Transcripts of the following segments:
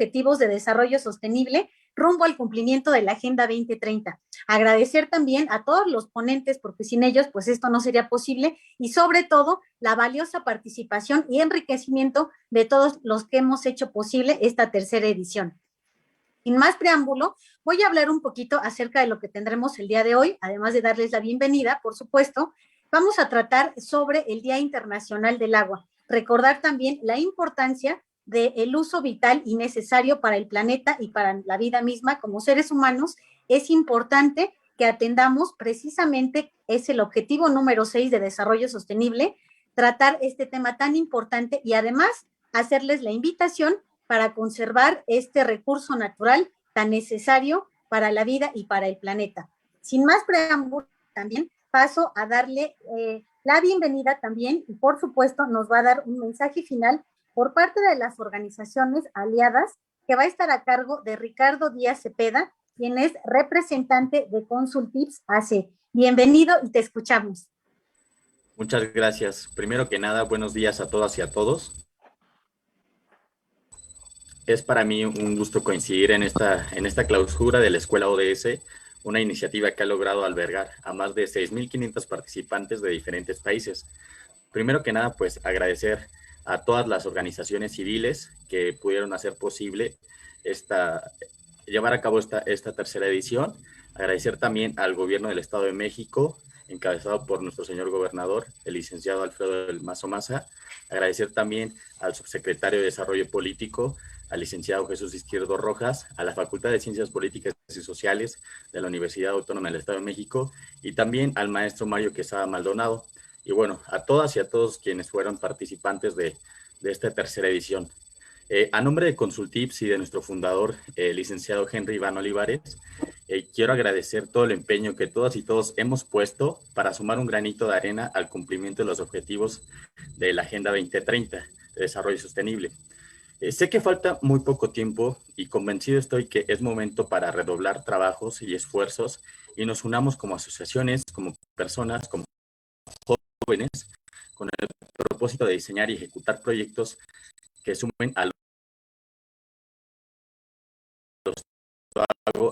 Objetivos de Desarrollo Sostenible rumbo al cumplimiento de la Agenda 2030. Agradecer también a todos los ponentes, porque sin ellos, pues esto no sería posible, y sobre todo la valiosa participación y enriquecimiento de todos los que hemos hecho posible esta tercera edición. Sin más preámbulo, voy a hablar un poquito acerca de lo que tendremos el día de hoy, además de darles la bienvenida, por supuesto. Vamos a tratar sobre el Día Internacional del Agua, recordar también la importancia del uso vital y necesario para el planeta y para la vida misma como seres humanos. Es importante que atendamos precisamente, es el objetivo número 6 de desarrollo sostenible, tratar este tema tan importante y además hacerles la invitación para conservar este recurso natural tan necesario para la vida y para el planeta. Sin más preámbulos, también paso a darle la bienvenida también y por supuesto nos va a dar un mensaje final por parte de las organizaciones aliadas que va a estar a cargo de Ricardo Díaz Cepeda, quien es representante de Consultips AC. Bienvenido y te escuchamos. Muchas gracias. Primero que nada, buenos días a todas y a todos. Es para mí un gusto coincidir en esta clausura de la Escuela ODS, una iniciativa que ha logrado albergar a más de 6.500 participantes de diferentes países. Primero que nada, pues agradecer a todas las organizaciones civiles que pudieron hacer posible llevar a cabo esta tercera edición. Agradecer también al gobierno del Estado de México, encabezado por nuestro señor gobernador, el licenciado Alfredo del Mazo Maza. Agradecer también al subsecretario de Desarrollo Político, al licenciado Jesús Izquierdo Rojas, a la Facultad de Ciencias Políticas y Sociales de la Universidad Autónoma del Estado de México y también al maestro Mario Quesada Maldonado. Y bueno, a todas y a todos quienes fueron participantes de esta tercera edición. A nombre de Consultips y de nuestro fundador, licenciado Henry Iván Olivares, quiero agradecer todo el empeño que todas y todos hemos puesto para sumar un granito de arena al cumplimiento de los objetivos de la Agenda 2030 de Desarrollo Sostenible. Sé que falta muy poco tiempo y convencido estoy que es momento para redoblar trabajos y esfuerzos y nos unamos como asociaciones, como personas, como jóvenes, con el propósito de diseñar y ejecutar proyectos que sumen a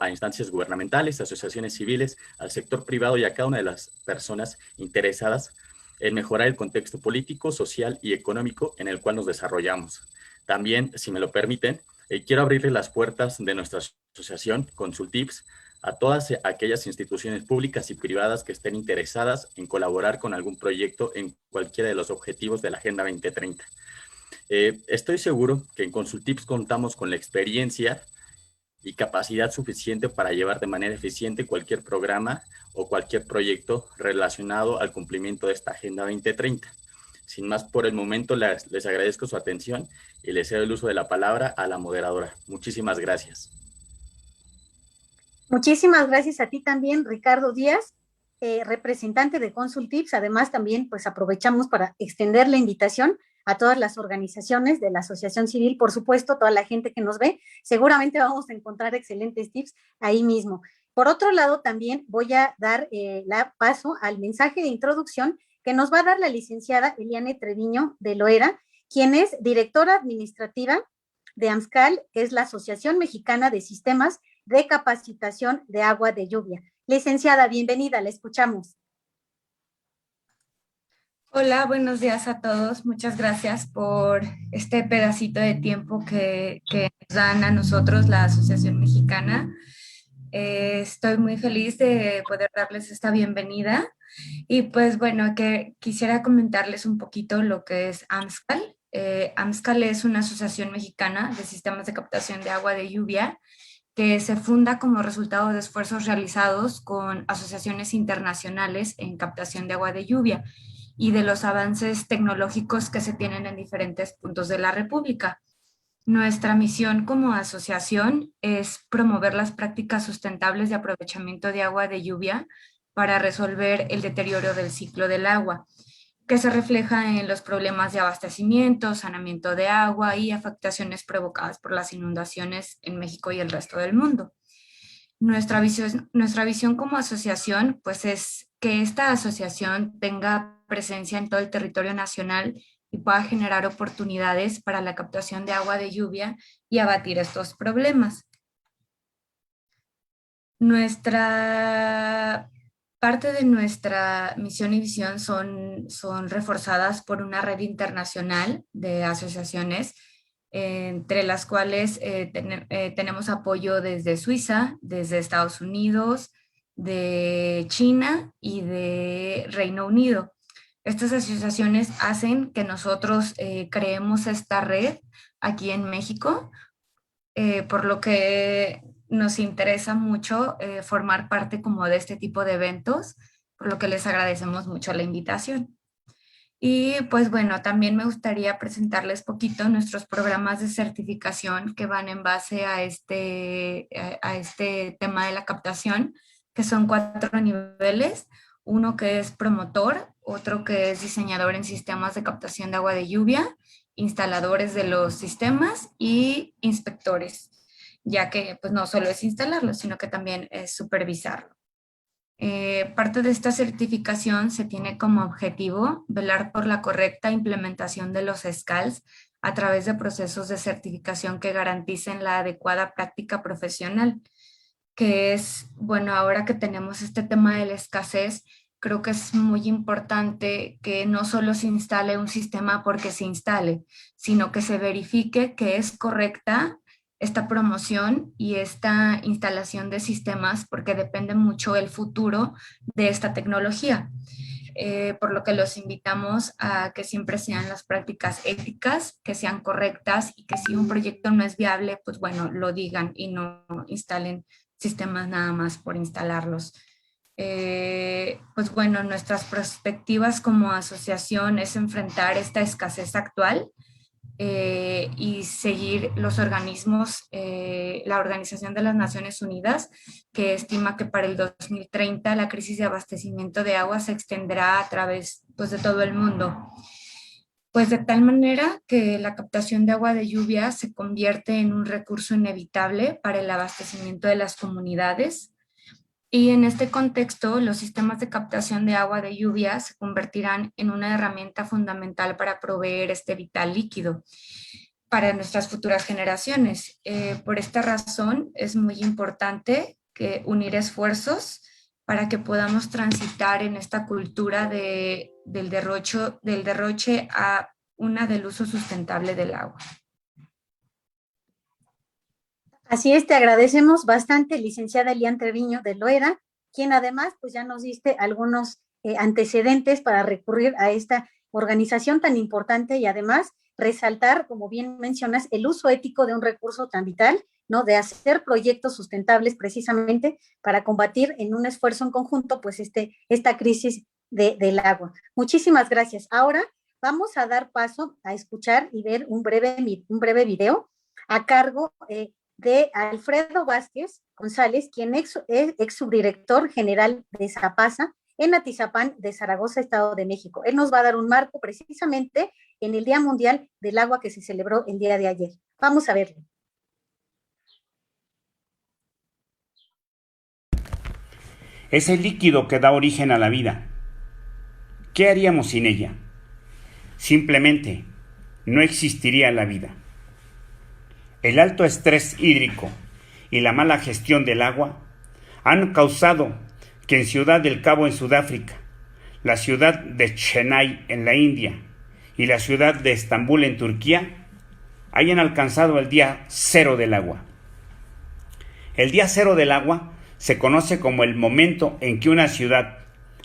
instancias gubernamentales, asociaciones civiles, al sector privado y a cada una de las personas interesadas en mejorar el contexto político, social y económico en el cual nos desarrollamos. También, si me lo permiten, quiero abrirle las puertas de nuestra asociación Consultips a todas aquellas instituciones públicas y privadas que estén interesadas en colaborar con algún proyecto en cualquiera de los objetivos de la Agenda 2030. Estoy seguro que en Consultips contamos con la experiencia y capacidad suficiente para llevar de manera eficiente cualquier programa o cualquier proyecto relacionado al cumplimiento de esta Agenda 2030. Sin más por el momento, les agradezco su atención y les cedo el uso de la palabra a la moderadora. Muchísimas gracias. Muchísimas gracias a ti también, Ricardo Díaz, representante de Consultips. Además, también pues aprovechamos para extender la invitación a todas las organizaciones de la asociación civil, por supuesto, toda la gente que nos ve. Seguramente vamos a encontrar excelentes tips ahí mismo. Por otro lado, también voy a dar paso al mensaje de introducción que nos va a dar la licenciada Eliane Treviño de Loera, quien es directora administrativa de AMSCAL, que es la Asociación Mexicana de Sistemas de Capacitación de Agua de Lluvia. Licenciada, bienvenida, la escuchamos. Hola, buenos días a todos. Muchas gracias por este pedacito de tiempo que nos dan a nosotros, la Asociación Mexicana. Estoy muy feliz de poder darles esta bienvenida. Y pues bueno, que quisiera comentarles un poquito lo que es AMSCAL. AMSCAL es una asociación mexicana de sistemas de captación de agua de lluvia que se funda como resultado de esfuerzos realizados con asociaciones internacionales en captación de agua de lluvia y de los avances tecnológicos que se tienen en diferentes puntos de la República. Nuestra misión como asociación es promover las prácticas sustentables de aprovechamiento de agua de lluvia para resolver el deterioro del ciclo del agua, que se refleja en los problemas de abastecimiento, saneamiento de agua y afectaciones provocadas por las inundaciones en México y el resto del mundo. Nuestra visión como asociación pues es que esta asociación tenga presencia en todo el territorio nacional y pueda generar oportunidades para la captación de agua de lluvia y abatir estos problemas. Parte de nuestra misión y visión son reforzadas por una red internacional de asociaciones, entre las cuales tenemos apoyo desde Suiza, desde Estados Unidos, de China y de Reino Unido. Estas asociaciones hacen que nosotros creemos esta red aquí en México, por lo que nos interesa mucho formar parte como de este tipo de eventos, por lo que les agradecemos mucho la invitación. Y pues bueno, también me gustaría presentarles poquito nuestros programas de certificación que van en base a este tema de la captación, que son 4 niveles. Uno que es promotor, otro que es diseñador en sistemas de captación de agua de lluvia, instaladores de los sistemas y inspectores, ya que pues no solo es instalarlo, sino que también es supervisarlo. Parte de esta certificación se tiene como objetivo velar por la correcta implementación de los SCALs a través de procesos de certificación que garanticen la adecuada práctica profesional, que es, bueno, ahora que tenemos este tema de la escasez, creo que es muy importante que no solo se instale un sistema porque se instale, sino que se verifique que es correcta esta promoción y esta instalación de sistemas, porque depende mucho el futuro de esta tecnología. Por lo que los invitamos a que siempre sean las prácticas éticas, que sean correctas y que si un proyecto no es viable, pues bueno, lo digan y no instalen sistemas nada más por instalarlos. Pues bueno, nuestras perspectivas como asociación es enfrentar esta escasez actual y seguir los organismos, la Organización de las Naciones Unidas, que estima que para el 2030 la crisis de abastecimiento de agua se extenderá a través pues, de todo el mundo. Pues de tal manera que la captación de agua de lluvia se convierte en un recurso inevitable para el abastecimiento de las comunidades. Y en este contexto, los sistemas de captación de agua de lluvia se convertirán en una herramienta fundamental para proveer este vital líquido para nuestras futuras generaciones. Por esta razón, es muy importante que unir esfuerzos para que podamos transitar en esta cultura del derroche a una del uso sustentable del agua. Así es, te agradecemos bastante, licenciada Elian Treviño de Loera, quien además pues ya nos diste algunos antecedentes para recurrir a esta organización tan importante y además resaltar, como bien mencionas, el uso ético de un recurso tan vital, ¿no? De hacer proyectos sustentables precisamente para combatir en un esfuerzo en conjunto pues esta crisis del agua. Muchísimas gracias. Ahora vamos a dar paso a escuchar y ver un breve video a cargo de Alfredo Vázquez González, quien es ex subdirector general de Zapasa en Atizapán de Zaragoza, Estado de México. Él nos va a dar un marco precisamente en el Día Mundial del Agua que se celebró el día de ayer. Vamos a verlo. Es el líquido que da origen a la vida. ¿Qué haríamos sin ella? Simplemente no existiría la vida. El alto estrés hídrico y la mala gestión del agua han causado que en Ciudad del Cabo en Sudáfrica, la ciudad de Chennai en la India y la ciudad de Estambul en Turquía hayan alcanzado el día cero del agua. El día cero del agua se conoce como el momento en que una ciudad,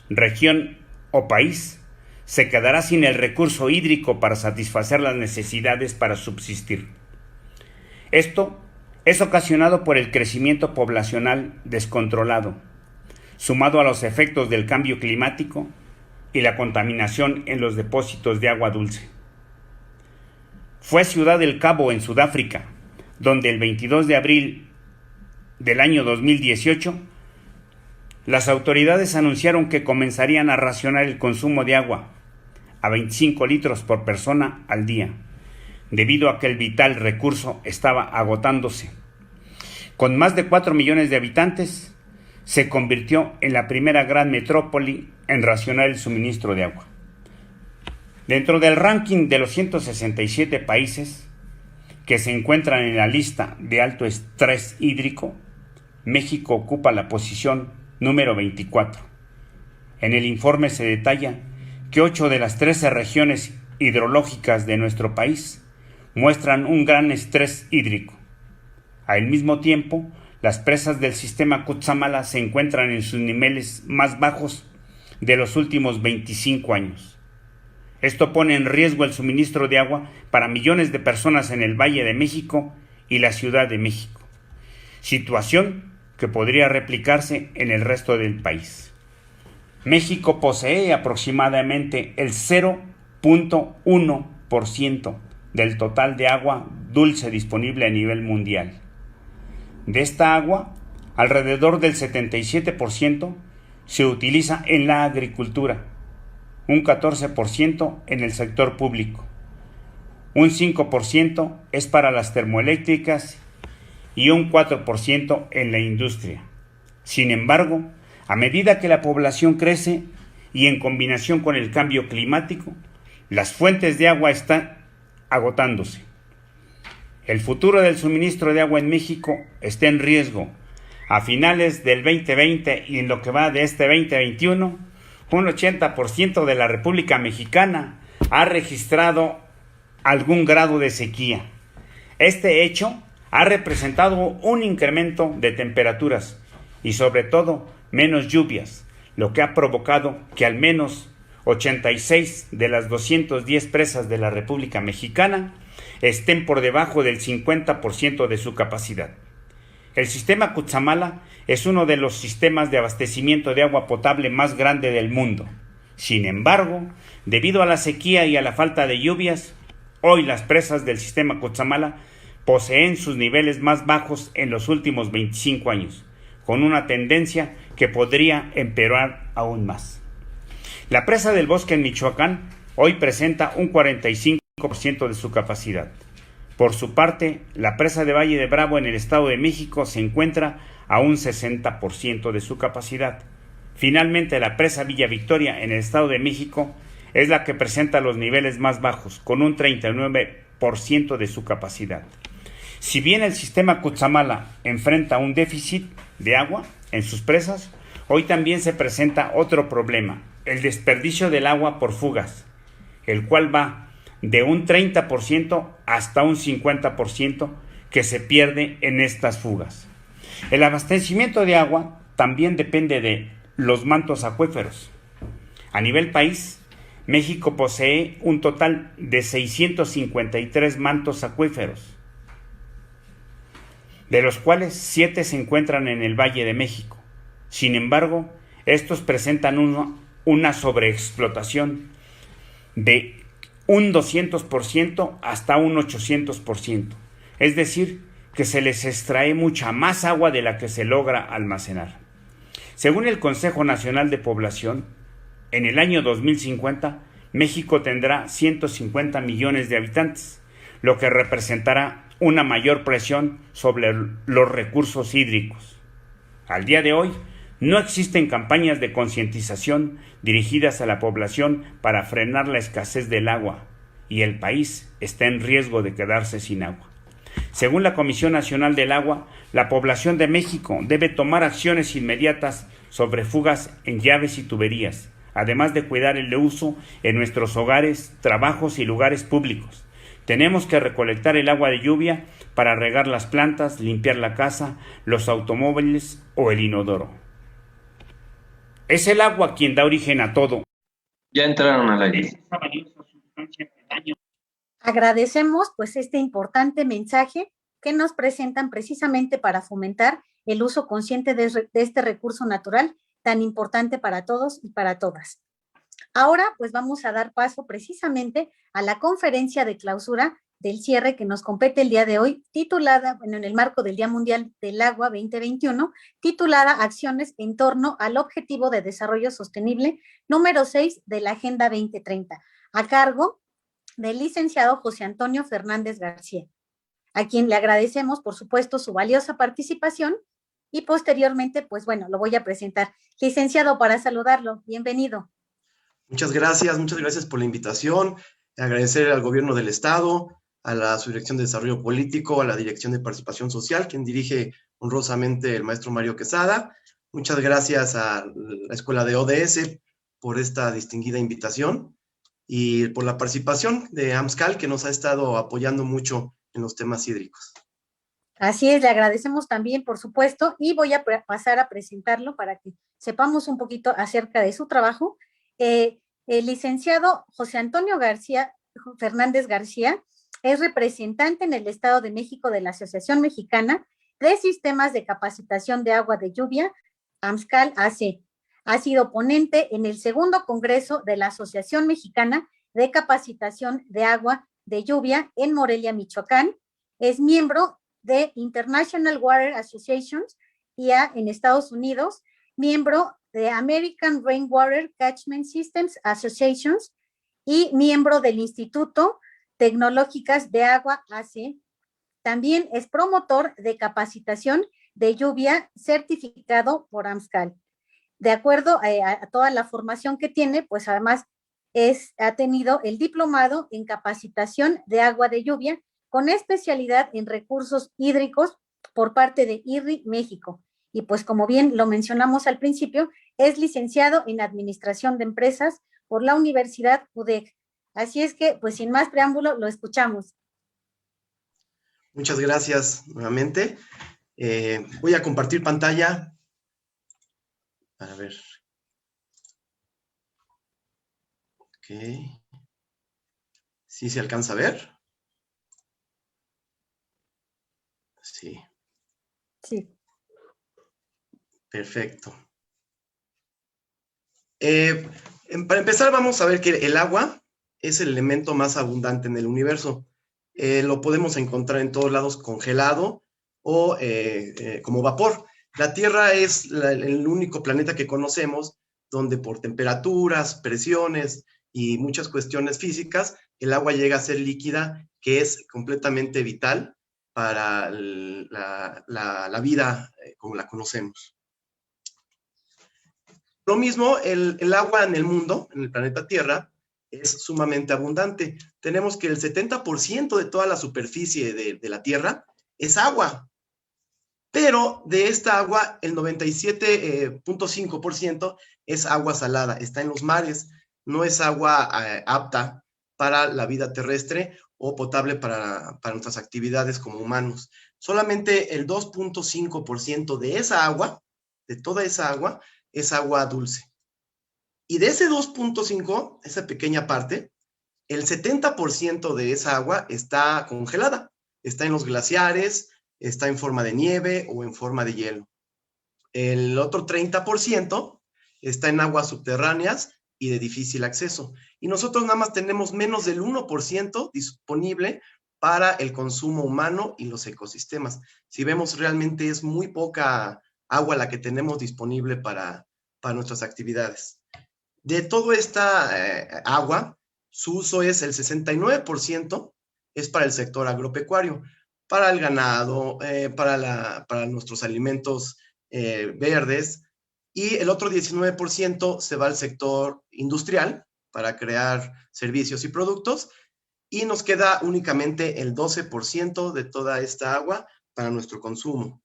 región o país se quedará sin el recurso hídrico para satisfacer las necesidades para subsistir. Esto es ocasionado por el crecimiento poblacional descontrolado, sumado a los efectos del cambio climático y la contaminación en los depósitos de agua dulce. Fue Ciudad del Cabo, en Sudáfrica, donde el 22 de abril del año 2018, las autoridades anunciaron que comenzarían a racionar el consumo de agua a 25 litros por persona al día, debido a que el vital recurso estaba agotándose. Con más de 4 millones de habitantes, se convirtió en la primera gran metrópoli en racionar el suministro de agua. Dentro del ranking de los 167 países que se encuentran en la lista de alto estrés hídrico, México ocupa la posición número 24. En el informe se detalla que 8 de las 13 regiones hidrológicas de nuestro país muestran un gran estrés hídrico. Al mismo tiempo, las presas del sistema Cutzamala se encuentran en sus niveles más bajos de los últimos 25 años. Esto pone en riesgo el suministro de agua para millones de personas en el Valle de México y la Ciudad de México, situación que podría replicarse en el resto del país. México posee aproximadamente el 0.1% del total de agua dulce disponible a nivel mundial. De esta agua, alrededor del 77% se utiliza en la agricultura, un 14% en el sector público, un 5% es para las termoeléctricas y un 4% en la industria. Sin embargo, a medida que la población crece y en combinación con el cambio climático, las fuentes de agua están agotándose. El futuro del suministro de agua en México está en riesgo. A finales del 2020 y en lo que va de este 2021, un 80% de la República Mexicana ha registrado algún grado de sequía. Este hecho ha representado un incremento de temperaturas y sobre todo menos lluvias, lo que ha provocado que al menos 86 de las 210 presas de la República Mexicana estén por debajo del 50% de su capacidad. El sistema Cutzamala es uno de los sistemas de abastecimiento de agua potable más grande del mundo. Sin embargo, debido a la sequía y a la falta de lluvias, hoy las presas del sistema Cutzamala poseen sus niveles más bajos en los últimos 25 años, con una tendencia que podría empeorar aún más. La presa del Bosque en Michoacán hoy presenta un 45% de su capacidad. Por su parte, la presa de Valle de Bravo en el Estado de México se encuentra a un 60% de su capacidad. Finalmente, la presa Villa Victoria en el Estado de México es la que presenta los niveles más bajos, con un 39% de su capacidad. Si bien el sistema Cutzamala enfrenta un déficit de agua en sus presas, hoy también se presenta otro problema, el desperdicio del agua por fugas, el cual va de un 30% hasta un 50% que se pierde en estas fugas. El abastecimiento de agua también depende de los mantos acuíferos. A nivel país, México posee un total de 653 mantos acuíferos, de los cuales 7 se encuentran en el Valle de México. Sin embargo, estos presentan una sobreexplotación de un 200% hasta un 800%. Es decir, que se les extrae mucha más agua de la que se logra almacenar. Según el Consejo Nacional de Población, en el año 2050, México tendrá 150 millones de habitantes, lo que representará una mayor presión sobre los recursos hídricos. Al día de hoy, no existen campañas de concientización dirigidas a la población para frenar la escasez del agua, y el país está en riesgo de quedarse sin agua. Según la Comisión Nacional del Agua, la población de México debe tomar acciones inmediatas sobre fugas en llaves y tuberías, además de cuidar el uso en nuestros hogares, trabajos y lugares públicos. Tenemos que recolectar el agua de lluvia para regar las plantas, limpiar la casa, los automóviles o el inodoro. Es el agua quien da origen a todo. Ya entraron al aire. Agradecemos pues este importante mensaje que nos presentan precisamente para fomentar el uso consciente de este recurso natural tan importante para todos y para todas. Ahora pues vamos a dar paso precisamente a la conferencia de clausura del cierre que nos compete el día de hoy, titulada, bueno, en el marco del Día Mundial del Agua 2021, titulada Acciones en torno al Objetivo de Desarrollo Sostenible número 6 de la Agenda 2030, a cargo del licenciado José Antonio Fernández García, a quien le agradecemos, por supuesto, su valiosa participación y posteriormente, pues bueno, lo voy a presentar. Licenciado, para saludarlo, bienvenido. Muchas gracias por la invitación. Agradecer al gobierno del estado, a la Subdirección de Desarrollo Político, a la Dirección de Participación Social, quien dirige honrosamente el maestro Mario Quesada. Muchas gracias a la Escuela de ODS por esta distinguida invitación y por la participación de AMSCAL, que nos ha estado apoyando mucho en los temas hídricos. Así es, le agradecemos también, por supuesto, y voy a pasar a presentarlo para que sepamos un poquito acerca de su trabajo. El licenciado José Antonio Fernández García es representante en el Estado de México de la Asociación Mexicana de Sistemas de Capacitación de Agua de Lluvia, AMSCAL AC. Ha sido ponente en el segundo Congreso de la Asociación Mexicana de Capacitación de Agua de Lluvia en Morelia, Michoacán. Es miembro de International Water Associations, IA en Estados Unidos, miembro de American Rainwater Catchment Systems Associations y miembro del Instituto Tecnológicas de Agua AC. También es promotor de capacitación de lluvia certificado por AMSCAL. De acuerdo a toda la formación que tiene, pues además ha tenido el diplomado en capacitación de agua de lluvia con especialidad en recursos hídricos por parte de IRRI México. Y pues como bien lo mencionamos al principio, es licenciado en Administración de Empresas por la Universidad UDEC. Así es que, pues sin más preámbulo, lo escuchamos. Muchas gracias nuevamente. Voy a compartir pantalla. A ver. Ok. ¿Sí se alcanza a ver? Sí. Sí. Perfecto. Para empezar, vamos a ver que el agua es el elemento más abundante en el universo. Lo podemos encontrar en todos lados congelado o como vapor. La Tierra es el único planeta que conocemos donde por temperaturas, presiones y muchas cuestiones físicas, el agua llega a ser líquida, que es completamente vital para la vida como la conocemos. Lo mismo, el agua en el mundo, en el planeta Tierra, es sumamente abundante. Tenemos que el 70% de toda la superficie de la Tierra es agua, pero de esta agua el 97.5% es agua salada, está en los mares, no es agua apta para la vida terrestre o potable para nuestras actividades como humanos. Solamente el 2.5% de esa agua, de toda esa agua, es agua dulce. Y de ese 2.5, esa pequeña parte, el 70% de esa agua está congelada. Está en los glaciares, está en forma de nieve o en forma de hielo. El otro 30% está en aguas subterráneas y de difícil acceso. Y nosotros nada más tenemos menos del 1% disponible para el consumo humano y los ecosistemas. Si vemos, realmente es muy poca agua la que tenemos disponible para nuestras actividades. De toda esta agua, su uso es el 69% es para el sector agropecuario, para el ganado, para nuestros alimentos verdes, y el otro 19% se va al sector industrial para crear servicios y productos, y nos queda únicamente el 12% de toda esta agua para nuestro consumo.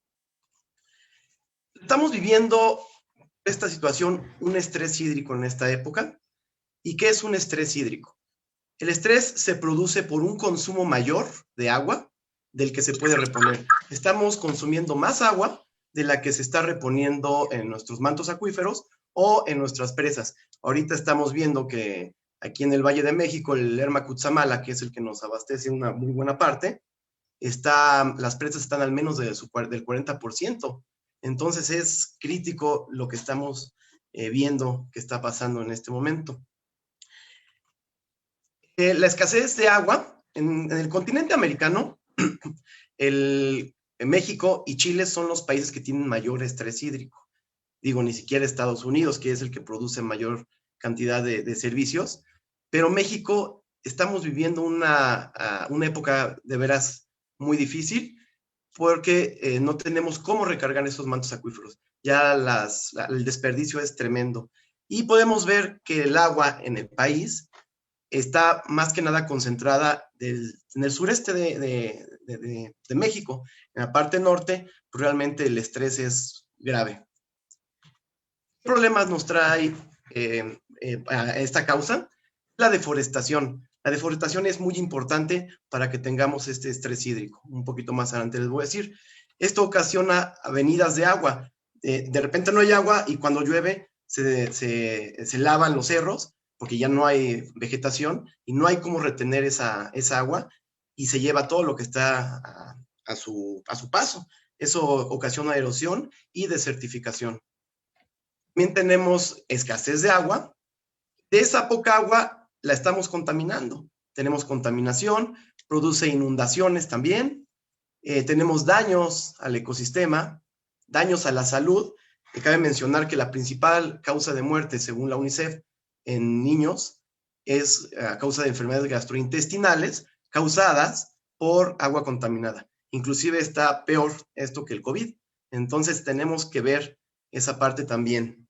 Estamos viviendo esta situación, un estrés hídrico en esta época. ¿Y qué es un estrés hídrico? El estrés se produce por un consumo mayor de agua del que se puede reponer. Estamos consumiendo más agua de la que se está reponiendo en nuestros mantos acuíferos o en nuestras presas. Ahorita estamos viendo que aquí en el Valle de México, el Lerma Cutzamala, que es el que nos abastece una muy buena parte, las presas están al menos del 40%. Entonces es crítico lo que estamos viendo que está pasando en este momento. La escasez de agua en el continente americano, México y Chile son los países que tienen mayor estrés hídrico. Digo, ni siquiera Estados Unidos, que es el que produce mayor cantidad de servicios, pero México estamos viviendo una época de veras muy difícil, porque no tenemos cómo recargar esos mantos acuíferos. Ya el desperdicio es tremendo. Y podemos ver que el agua en el país está más que nada concentrada en el sureste de México. En la parte norte, pues realmente el estrés es grave. ¿Qué problemas nos trae a esta causa? La deforestación. La deforestación es muy importante para que tengamos este estrés hídrico. Un poquito más adelante les voy a decir. Esto ocasiona avenidas de agua. De repente no hay agua y cuando llueve se lavan los cerros porque ya no hay vegetación y no hay cómo retener esa agua y se lleva todo lo que está a su paso. Eso ocasiona erosión y desertificación. También tenemos escasez de agua. De esa poca agua la estamos contaminando. Tenemos contaminación, produce inundaciones también. Tenemos daños al ecosistema, daños a la salud. Cabe mencionar que la principal causa de muerte, según la UNICEF, en niños es a causa de enfermedades gastrointestinales causadas por agua contaminada. Inclusive está peor esto que el COVID. Entonces tenemos que ver esa parte también.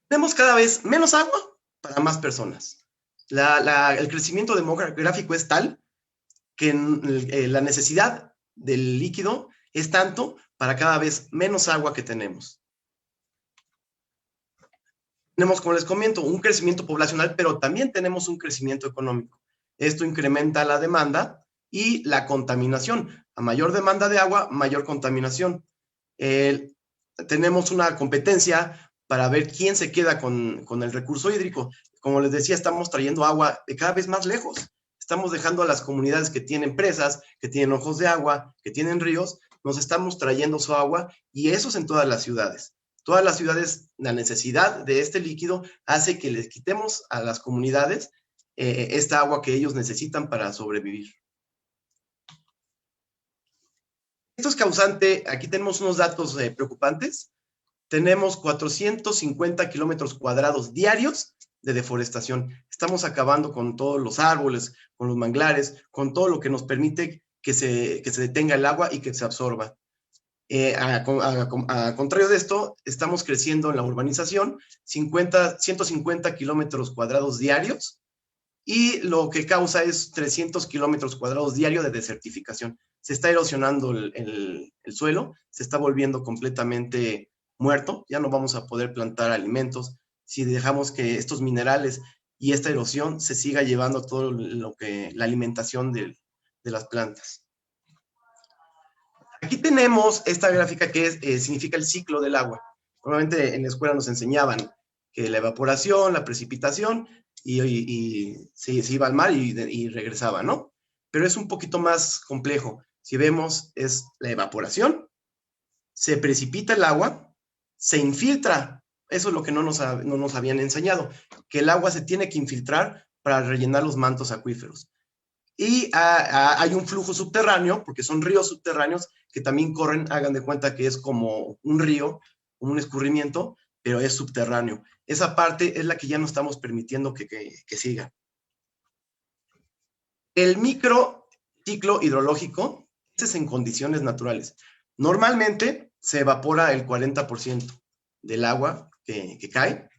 Tenemos cada vez menos agua para más personas. El crecimiento demográfico es tal que la necesidad del líquido es tanto para cada vez menos agua que tenemos. Tenemos, como les comento, un crecimiento poblacional, pero también tenemos un crecimiento económico. Esto incrementa la demanda y la contaminación. A mayor demanda de agua, mayor contaminación. Tenemos una competencia para ver quién se queda con el recurso hídrico. Como les decía, estamos trayendo agua de cada vez más lejos. Estamos dejando a las comunidades que tienen presas, que tienen ojos de agua, que tienen ríos, nos estamos trayendo su agua y eso es en todas las ciudades. Todas las ciudades, la necesidad de este líquido hace que les quitemos a las comunidades esta agua que ellos necesitan para sobrevivir. Esto es causante, aquí tenemos unos datos preocupantes. Tenemos 450 kilómetros cuadrados diarios de deforestación. Estamos acabando con todos los árboles, con los manglares, con todo lo que nos permite que se detenga el agua y que se absorba. A contrario de esto, estamos creciendo en la urbanización, 150 kilómetros cuadrados diarios, y lo que causa es 300 kilómetros cuadrados diarios de desertificación. Se está erosionando el suelo, se está volviendo completamente muerto, ya no vamos a poder plantar alimentos si dejamos que estos minerales y esta erosión se siga llevando todo la alimentación de las plantas. Aquí tenemos esta gráfica que significa el ciclo del agua. Normalmente en la escuela nos enseñaban que la evaporación, la precipitación, y se iba al mar y regresaba, ¿no? Pero es un poquito más complejo. Si vemos, es la evaporación, se precipita el agua, se infiltra. Eso es lo que no nos habían enseñado, que el agua se tiene que infiltrar para rellenar los mantos acuíferos. Y hay un flujo subterráneo, porque son ríos subterráneos que también corren, hagan de cuenta que es como un río, un escurrimiento, pero es subterráneo. Esa parte es la que ya no estamos permitiendo que siga. El microciclo hidrológico es en condiciones naturales. Normalmente se evapora el 40% del agua que cae.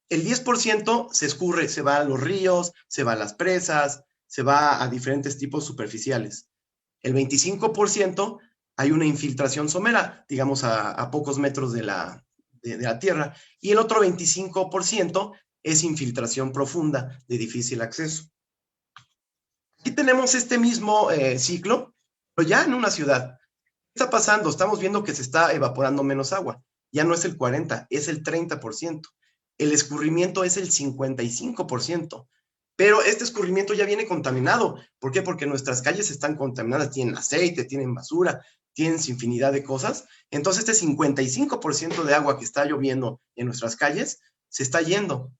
El 10% se escurre, se va a los ríos, se va a las presas, se va a diferentes tipos superficiales. El 25% hay una infiltración somera, digamos a pocos metros de la tierra, y el otro 25% es infiltración profunda de difícil acceso. Aquí tenemos este mismo ciclo, pero ya en una ciudad. ¿Qué está pasando? Estamos viendo que se está evaporando menos agua. Ya no es el 40%, es el 30%. El escurrimiento es el 55%. Pero este escurrimiento ya viene contaminado. ¿Por qué? Porque nuestras calles están contaminadas, tienen aceite, tienen basura, tienen infinidad de cosas. Entonces este 55% de agua que está lloviendo en nuestras calles se está yendo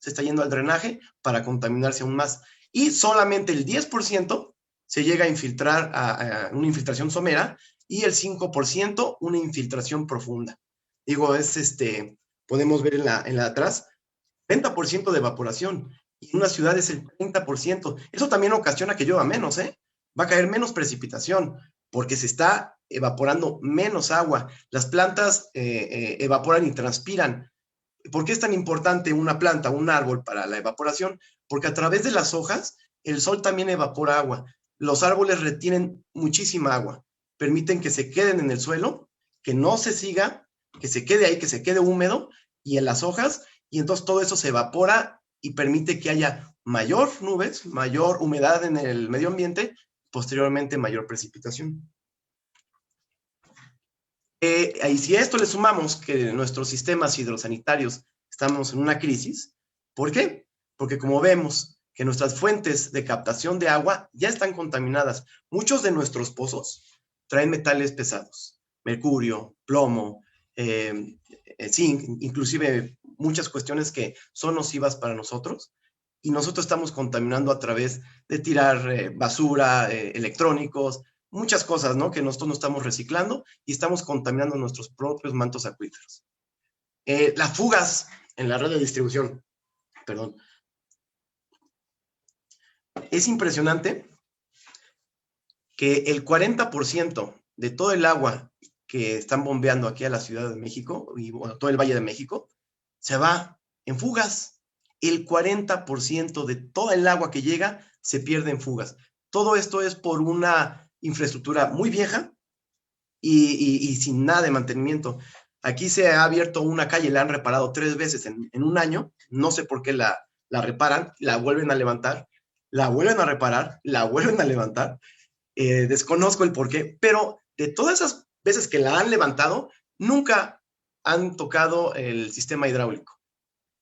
al drenaje para contaminarse aún más. Y solamente el 10% se llega a infiltrar a una infiltración somera y el 5% una infiltración profunda. Digo, podemos ver en la de atrás, 30% de evaporación. Y en una ciudad es el 30%. Eso también ocasiona que llueva menos, Va a caer menos precipitación, porque se está evaporando menos agua. Las plantas evaporan y transpiran. ¿Por qué es tan importante una planta, un árbol para la evaporación? Porque a través de las hojas, el sol también evapora agua. Los árboles retienen muchísima agua, permiten que se queden en el suelo, que no se siga, que se quede ahí, que se quede húmedo, y en las hojas, y entonces todo eso se evapora y permite que haya mayor nubes, mayor humedad en el medio ambiente, posteriormente mayor precipitación. Y si a esto le sumamos que nuestros sistemas hidrosanitarios estamos en una crisis, ¿por qué? Porque como vemos que nuestras fuentes de captación de agua ya están contaminadas. Muchos de nuestros pozos traen metales pesados, mercurio, plomo, zinc, inclusive muchas cuestiones que son nocivas para nosotros, y nosotros estamos contaminando a través de tirar basura, electrónicos, muchas cosas, ¿no? Que nosotros no estamos reciclando y estamos contaminando nuestros propios mantos acuíferos. Las fugas en la red de distribución, perdón. Es impresionante que el 40% de todo el agua que están bombeando aquí a la Ciudad de México, y bueno, todo el Valle de México, se va en fugas. El 40% de toda el agua que llega se pierde en fugas. Todo esto es por una infraestructura muy vieja y sin nada de mantenimiento. Aquí se ha abierto una calle, la han reparado 3 veces en un año, no sé por qué la reparan, la vuelven a levantar, la vuelven a reparar, la vuelven a levantar, desconozco el por qué, pero de todas esas veces que la han levantado, nunca han tocado el sistema hidráulico.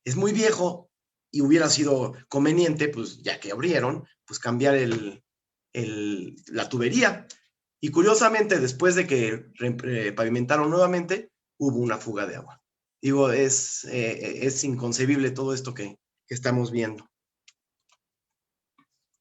Es muy viejo y hubiera sido conveniente, pues ya que abrieron, pues cambiar la tubería. Y curiosamente, después de que pavimentaron nuevamente, hubo una fuga de agua. Digo, es inconcebible todo esto que estamos viendo.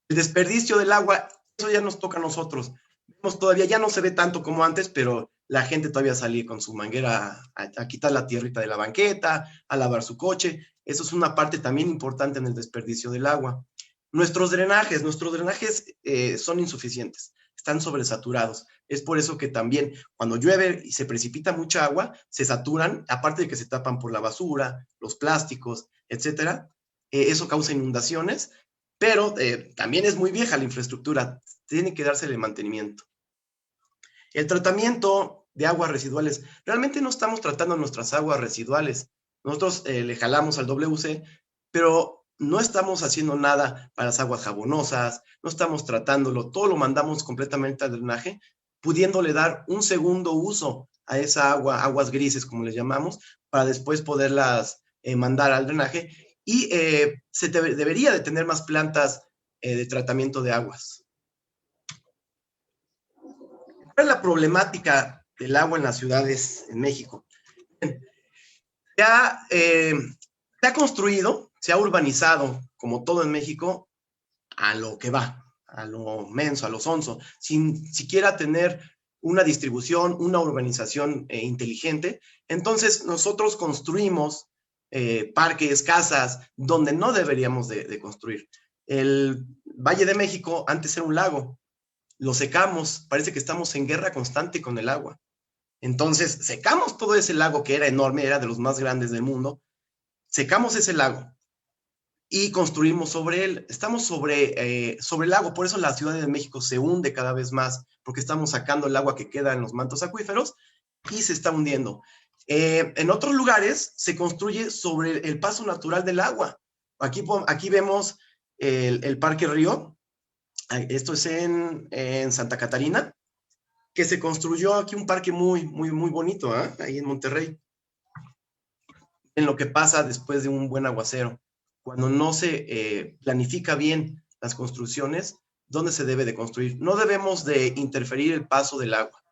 El desperdicio del agua, eso ya nos toca a nosotros. Vemos todavía, ya no se ve tanto como antes, pero la gente todavía sale con su manguera a quitar la tierrita de la banqueta, a lavar su coche. Eso es una parte también importante en el desperdicio del agua. Nuestros drenajes son insuficientes, están sobresaturados. Es por eso que también cuando llueve y se precipita mucha agua, se saturan, aparte de que se tapan por la basura, los plásticos, etcétera. Eso causa inundaciones, pero también es muy vieja la infraestructura, tiene que dársele mantenimiento. El tratamiento de aguas residuales, realmente no estamos tratando nuestras aguas residuales. Nosotros le jalamos al WC, pero no estamos haciendo nada para las aguas jabonosas, no estamos tratándolo, todo lo mandamos completamente al drenaje, pudiéndole dar un segundo uso a esa agua, aguas grises como les llamamos, para después poderlas mandar al drenaje, y se debería de tener más plantas de tratamiento de aguas. ¿Cuál es la problemática del agua en las ciudades en México? Se ha construido, se ha urbanizado, como todo en México, a lo que va, a lo menso, a lo sonso, sin siquiera tener una distribución, una urbanización inteligente. Entonces, nosotros construimos parques, casas, donde no deberíamos de construir. El Valle de México antes era un lago, lo secamos, parece que estamos en guerra constante con el agua. Entonces, secamos todo ese lago que era enorme, era de los más grandes del mundo, secamos ese lago y construimos sobre él. Estamos sobre el lago, por eso la Ciudad de México se hunde cada vez más, porque estamos sacando el agua que queda en los mantos acuíferos y se está hundiendo. En otros lugares se construye sobre el paso natural del agua. Aquí vemos el Parque Río, esto es en Santa Catarina, que se construyó aquí un parque muy, muy, muy bonito, ahí en Monterrey. En lo que pasa después de un buen aguacero, cuando no se planifica bien las construcciones, ¿dónde se debe de construir? No debemos de interferir el paso del agua,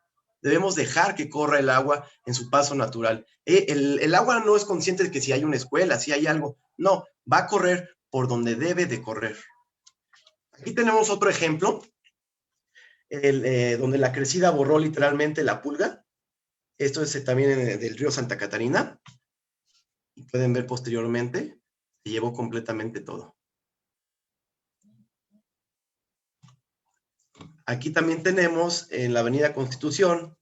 debemos dejar que corra el agua en su paso natural. El agua no es consciente de que si hay una escuela, si hay algo, no, va a correr por donde debe de correr. Aquí tenemos otro ejemplo, donde la crecida borró literalmente la pulga. Esto es también del río Santa Catarina. Y pueden ver posteriormente, se llevó completamente todo. Aquí también tenemos en la Avenida Constitución,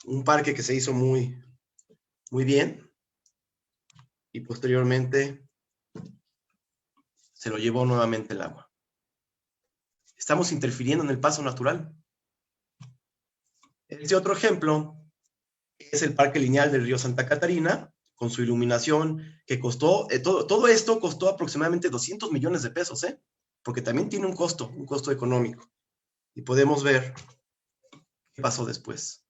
un parque que se hizo muy bien, y posteriormente se lo llevó nuevamente el agua. Estamos interfiriendo en el paso natural. Este otro ejemplo es el Parque Lineal del Río Santa Catarina, con su iluminación, que costó, todo esto costó aproximadamente 200 millones de pesos, porque también tiene un costo económico. Y podemos ver qué pasó después.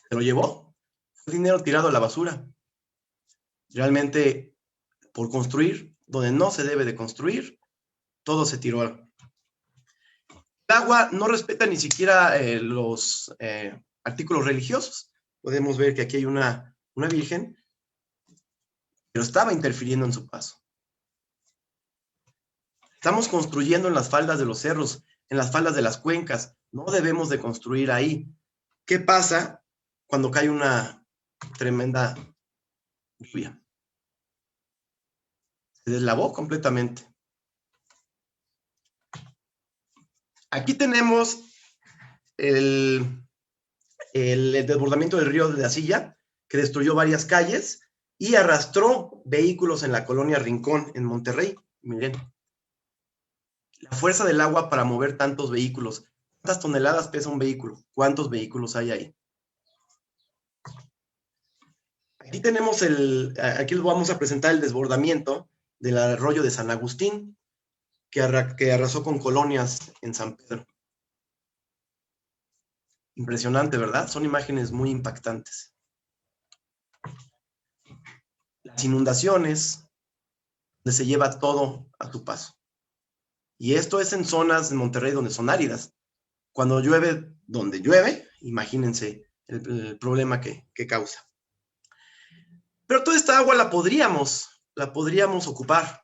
¿Se lo llevó? Fue dinero tirado a la basura. Realmente, por construir donde no se debe de construir, todo se tiró. El agua no respeta ni siquiera los artículos religiosos. Podemos ver que aquí hay una virgen, pero estaba interfiriendo en su paso. Estamos construyendo en las faldas de los cerros, en las faldas de las cuencas. No debemos de construir ahí. ¿Qué pasa cuando cae una tremenda lluvia? Se deslavó completamente. Aquí tenemos el desbordamiento del río de la Silla, que destruyó varias calles y arrastró vehículos en la colonia Rincón, en Monterrey. Miren, la fuerza del agua para mover tantos vehículos. ¿Cuántas toneladas pesa un vehículo? ¿Cuántos vehículos hay ahí? Aquí tenemos aquí les vamos a presentar el desbordamiento del arroyo de San Agustín, que arrasó con colonias en San Pedro. Impresionante, ¿verdad? Son imágenes muy impactantes. Las inundaciones, donde se lleva todo a su paso. Y esto es en zonas de Monterrey donde son áridas. Cuando llueve, donde llueve, imagínense el problema que causa. Pero toda esta agua la podríamos ocupar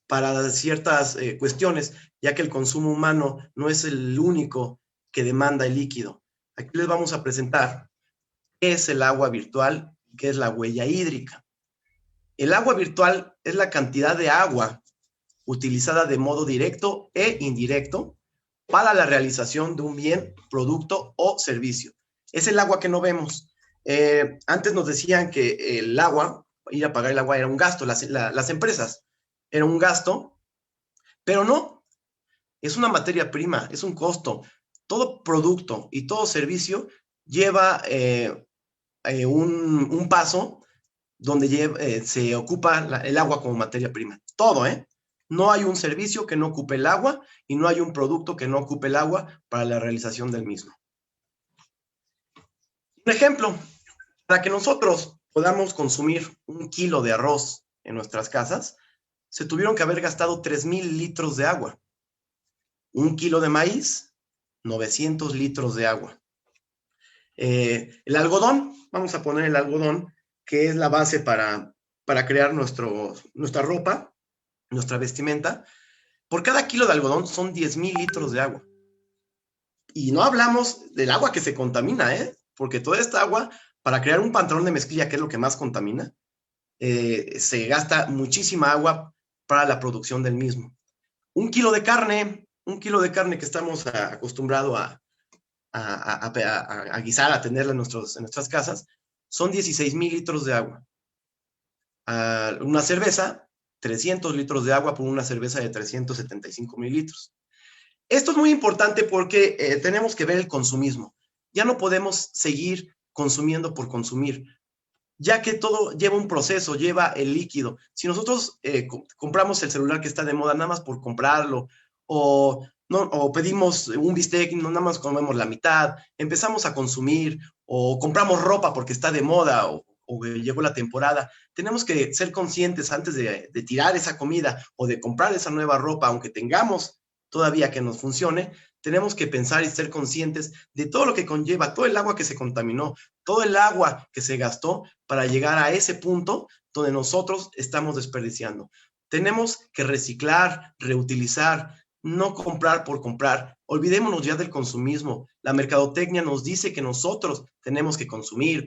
para ciertas cuestiones, ya que el consumo humano no es el único que demanda el líquido. Aquí les vamos a presentar qué es el agua virtual y qué es la huella hídrica. El agua virtual es la cantidad de agua utilizada de modo directo e indirecto para la realización de un bien, producto o servicio. Es el agua que no vemos. Antes nos decían que el agua, ir a pagar el agua era un gasto, las empresas, era un gasto, pero no, es una materia prima, es un costo. Todo producto y todo servicio lleva un paso donde se ocupa el agua como materia prima. Todo, No hay un servicio que no ocupe el agua y no hay un producto que no ocupe el agua para la realización del mismo. Un ejemplo, para que nosotros podamos consumir 1 kilo de arroz en nuestras casas, se tuvieron que haber gastado 3,000 litros de agua. 1 kilo de maíz, 900 litros de agua. El algodón, vamos a poner el algodón, que es la base para crear nuestra ropa, nuestra vestimenta. Por cada kilo de algodón son 10,000 litros de agua. Y no hablamos del agua que se contamina, porque toda esta agua, para crear un pantalón de mezclilla, que es lo que más contamina, se gasta muchísima agua para la producción del mismo. 1 kilo de carne que estamos acostumbrados a guisar, a tenerla en nuestras casas, son 16,000 litros de agua. Una cerveza, 300 litros de agua por una cerveza de 375 mililitros. Esto es muy importante porque tenemos que ver el consumismo. Ya no podemos seguir consumiendo por consumir, ya que todo lleva un proceso, lleva el líquido. Si nosotros compramos el celular que está de moda nada más por comprarlo, o pedimos un bistec y no nada más comemos la mitad, empezamos a consumir, o compramos ropa porque está de moda, o llegó la temporada, tenemos que ser conscientes antes de tirar esa comida o de comprar esa nueva ropa, aunque tengamos todavía que nos funcione, tenemos que pensar y ser conscientes de todo lo que conlleva, todo el agua que se contaminó, todo el agua que se gastó para llegar a ese punto donde nosotros estamos desperdiciando. Tenemos que reciclar, reutilizar, no comprar por comprar. Olvidémonos ya del consumismo. La mercadotecnia nos dice que nosotros tenemos que consumir.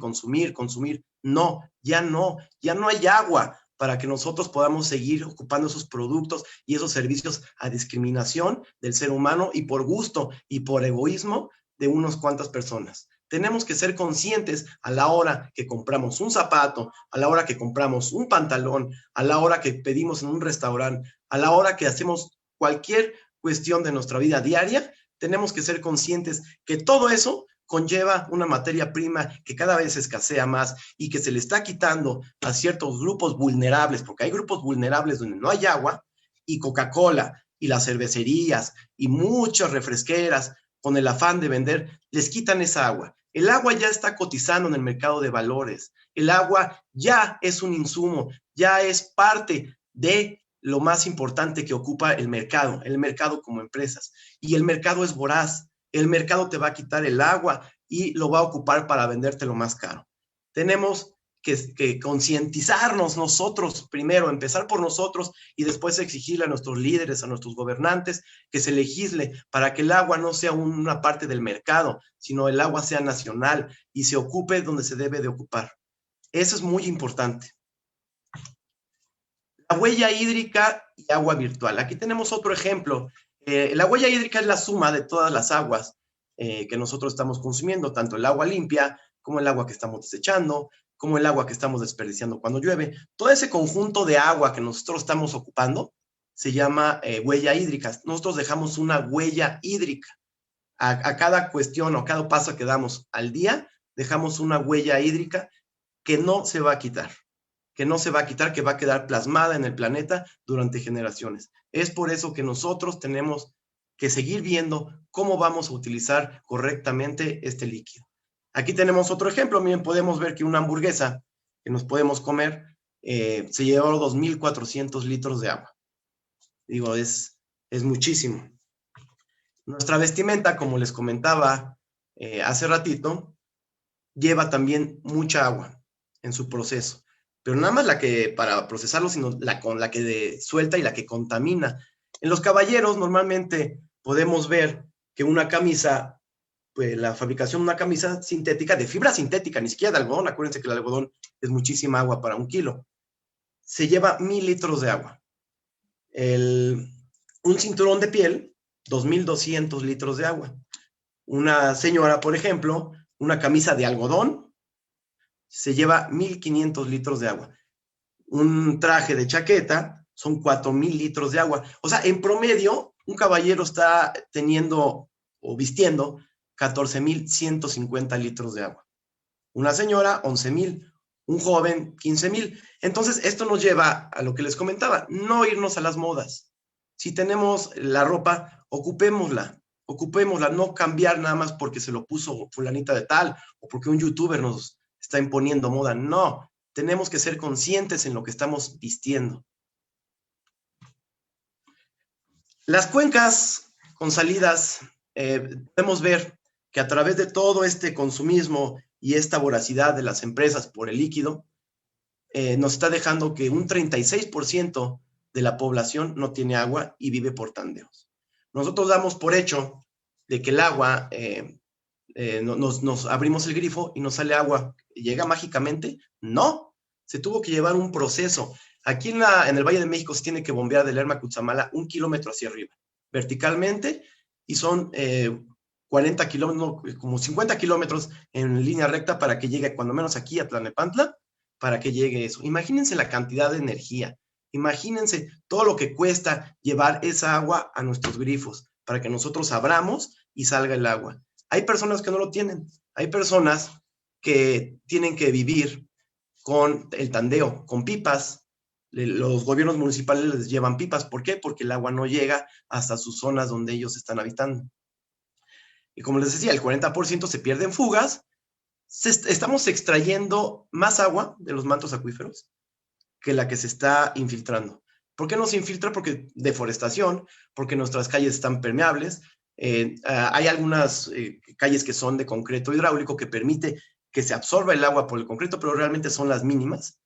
No hay agua para que nosotros podamos seguir ocupando esos productos y esos servicios a discriminación del ser humano y por gusto y por egoísmo de unas cuantas personas. Tenemos que ser conscientes a la hora que compramos un zapato, a la hora que compramos un pantalón, a la hora que pedimos en un restaurante, a la hora que hacemos cualquier cuestión de nuestra vida diaria, tenemos que ser conscientes que todo eso conlleva una materia prima que cada vez escasea más y que se le está quitando a ciertos grupos vulnerables, porque hay grupos vulnerables donde no hay agua, y Coca-Cola y las cervecerías y muchas refresqueras con el afán de vender, les quitan esa agua. El agua ya está cotizando en el mercado de valores. El agua ya es un insumo, ya es parte de lo más importante que ocupa el mercado como empresas. Y el mercado es voraz. El mercado te va a quitar el agua y lo va a ocupar para vendértelo más caro. Tenemos que concientizarnos nosotros primero, empezar por nosotros y después exigirle a nuestros líderes, a nuestros gobernantes, que se legisle para que el agua no sea una parte del mercado, sino el agua sea nacional y se ocupe donde se debe de ocupar. Eso es muy importante. La huella hídrica y agua virtual. Aquí tenemos otro ejemplo. La huella hídrica es la suma de todas las aguas que nosotros estamos consumiendo, tanto el agua limpia como el agua que estamos desechando, como el agua que estamos desperdiciando cuando llueve. Todo ese conjunto de agua que nosotros estamos ocupando se llama huella hídrica. Nosotros dejamos una huella hídrica. A cada cuestión o cada paso que damos al día, dejamos una huella hídrica que no se va a quitar, que va a quedar plasmada en el planeta durante generaciones. Es por eso que nosotros tenemos que seguir viendo cómo vamos a utilizar correctamente este líquido. Aquí tenemos otro ejemplo. Miren, podemos ver que una hamburguesa que nos podemos comer se llevó 2,400 litros de agua. Digo, es muchísimo. Nuestra vestimenta, como les comentaba hace ratito, lleva también mucha agua en su proceso. Pero nada más la que para procesarlo, sino la que suelta y la que contamina. En los caballeros normalmente podemos ver que una camisa, pues la fabricación de una camisa sintética, de fibra sintética, ni siquiera de algodón, acuérdense que el algodón es muchísima agua para 1 kilo, se lleva 1,000 litros de agua. Un cinturón de piel, 2,200 litros de agua. Una señora, por ejemplo, una camisa de algodón, se lleva 1,500 litros de agua. Un traje de chaqueta son 4,000 litros de agua. O sea, en promedio, un caballero está teniendo o vistiendo 14,150 litros de agua. Una señora, 11,000. Un joven, 15,000. Entonces, esto nos lleva a lo que les comentaba, no irnos a las modas. Si tenemos la ropa, ocupémosla, no cambiar nada más porque se lo puso fulanita de tal o porque un youtuber nos está imponiendo moda. No, tenemos que ser conscientes en lo que estamos vistiendo. Las cuencas con salidas, podemos ver que a través de todo este consumismo y esta voracidad de las empresas por el líquido, nos está dejando que un 36% de la población no tiene agua y vive por tandeos. Nosotros damos por hecho de que el agua, nos abrimos el grifo y nos sale agua. ¿Llega mágicamente? No, se tuvo que llevar un proceso. Aquí en el Valle de México se tiene que bombear de Lerma a Cutzamala 1 kilómetro hacia arriba, verticalmente, y son 40 kilómetros, como 50 kilómetros en línea recta para que llegue, cuando menos aquí a Tlalnepantla, para que llegue eso. Imagínense la cantidad de energía, imagínense todo lo que cuesta llevar esa agua a nuestros grifos, para que nosotros abramos y salga el agua. Hay personas que no lo tienen, hay personas que tienen que vivir con el tandeo, con pipas. Los gobiernos municipales les llevan pipas. ¿Por qué? Porque el agua no llega hasta sus zonas donde ellos están habitando. Y como les decía, el 40% se pierde en fugas. Estamos extrayendo más agua de los mantos acuíferos que la que se está infiltrando. ¿Por qué no se infiltra? Porque deforestación, porque nuestras calles están permeables. Hay algunas calles que son de concreto hidráulico que permite que se absorba el agua por el concreto, pero realmente son las mínimas.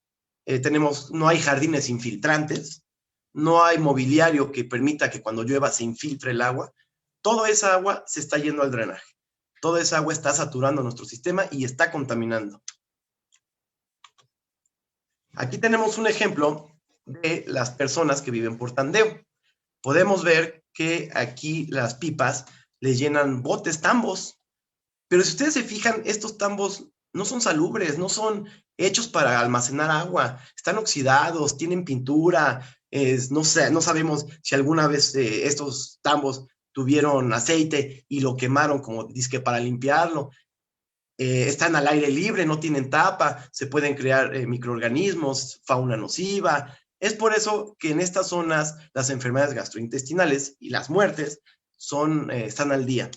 No hay jardines infiltrantes, no hay mobiliario que permita que cuando llueva se infiltre el agua. Toda esa agua se está yendo al drenaje. Toda esa agua está saturando nuestro sistema y está contaminando. Aquí tenemos un ejemplo de las personas que viven por tandeo. Podemos ver que aquí las pipas les llenan botes, tambos, Pero si ustedes se fijan, estos tambos no son salubres, no son hechos para almacenar agua, están oxidados, tienen pintura, no sé, no sabemos si alguna vez estos tambos tuvieron aceite y lo quemaron como disque para limpiarlo. Están al aire libre, no tienen tapa, se pueden crear microorganismos, fauna nociva. Es por eso que en estas zonas las enfermedades gastrointestinales y las muertes están al día.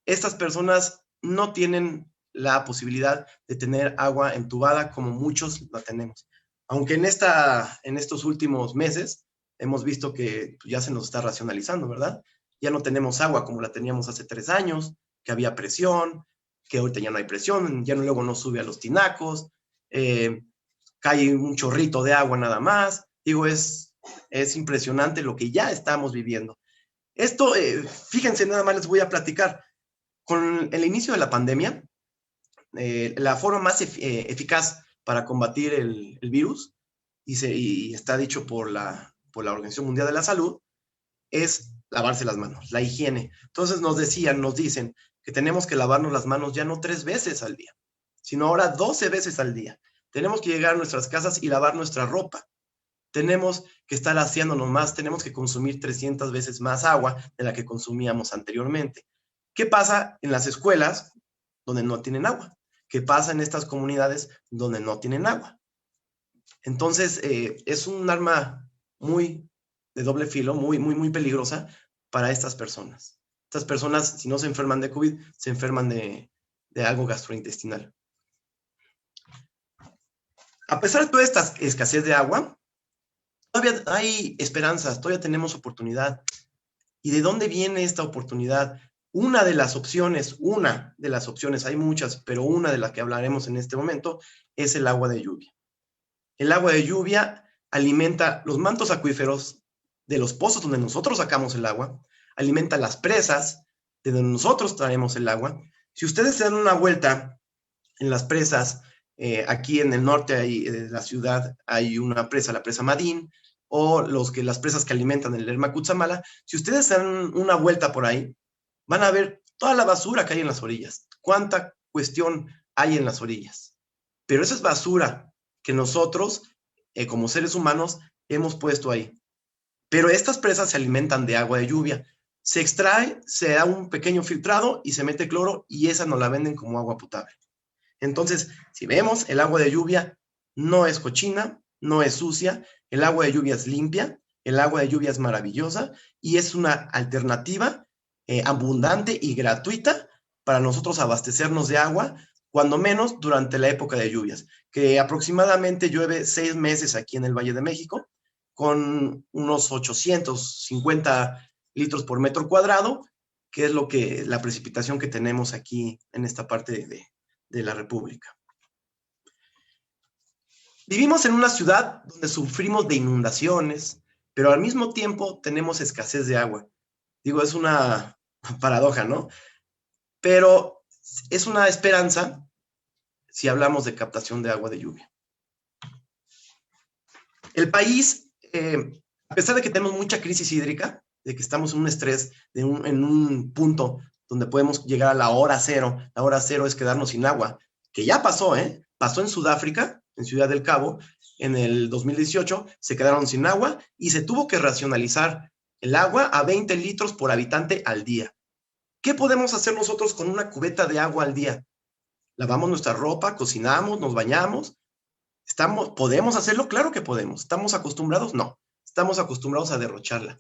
Estas personas no tienen la posibilidad de tener agua entubada como muchos la tenemos. Aunque en estos últimos meses hemos visto que ya se nos está racionalizando, ¿verdad? Ya no tenemos agua como la teníamos hace 3 años, que había presión, que ahorita ya no hay presión, ya luego no sube a los tinacos, cae un chorrito de agua nada más. Digo, es impresionante lo que ya estamos viviendo. Esto, fíjense, nada más les voy a platicar. Con el inicio de la pandemia, la forma más eficaz para combatir el virus, y está dicho por la Organización Mundial de la Salud, es lavarse las manos, la higiene. Entonces nos dicen que tenemos que lavarnos las manos ya no 3 veces al día, sino ahora 12 veces al día. Tenemos que llegar a nuestras casas y lavar nuestra ropa. Tenemos que estar aseándonos más, tenemos que consumir 300 veces más agua de la que consumíamos anteriormente. ¿Qué pasa en las escuelas donde no tienen agua? ¿Qué pasa en estas comunidades donde no tienen agua? Entonces, es un arma muy de doble filo, muy, muy, muy peligrosa para estas personas. Estas personas, si no se enferman de COVID, se enferman de algo gastrointestinal. A pesar de toda esta escasez de agua, todavía hay esperanzas, todavía tenemos oportunidad. ¿Y de dónde viene esta oportunidad? Una de las opciones, hay muchas, pero una de las que hablaremos en este momento es el agua de lluvia. El agua de lluvia alimenta los mantos acuíferos de los pozos donde nosotros sacamos el agua, alimenta las presas de donde nosotros traemos el agua. Si ustedes se dan una vuelta en las presas, aquí en el norte de la ciudad hay una presa, la presa Madín, o las presas que alimentan el Lerma Cutzamala. Si ustedes se dan una vuelta por ahí, van a ver toda la basura que hay en las orillas. Cuánta cuestión hay en las orillas. Pero esa es basura que nosotros, como seres humanos, hemos puesto ahí. Pero estas presas se alimentan de agua de lluvia. Se extrae, se da un pequeño filtrado y se mete cloro y esa nos la venden como agua potable. Entonces, si vemos, el agua de lluvia no es cochina, no es sucia, el agua de lluvia es limpia, el agua de lluvia es maravillosa y es una alternativa abundante y gratuita para nosotros abastecernos de agua, cuando menos durante la época de lluvias, que aproximadamente llueve 6 meses aquí en el Valle de México, con unos 850 litros por metro cuadrado, que es la precipitación que tenemos aquí en esta parte de la República. Vivimos en una ciudad donde sufrimos de inundaciones, pero al mismo tiempo tenemos escasez de agua. Digo, es una paradoja, ¿no? Pero es una esperanza si hablamos de captación de agua de lluvia. El país, a pesar de que tenemos mucha crisis hídrica, de que estamos en un estrés, en un punto donde podemos llegar a la hora cero es quedarnos sin agua, que ya pasó, pasó en Sudáfrica, en Ciudad del Cabo, en el 2018, se quedaron sin agua y se tuvo que racionalizar el agua a 20 litros por habitante al día. ¿Qué podemos hacer nosotros con una cubeta de agua al día? Lavamos nuestra ropa, cocinamos, nos bañamos. ¿Podemos hacerlo? Claro que podemos. ¿Estamos acostumbrados? No. Estamos acostumbrados a derrocharla.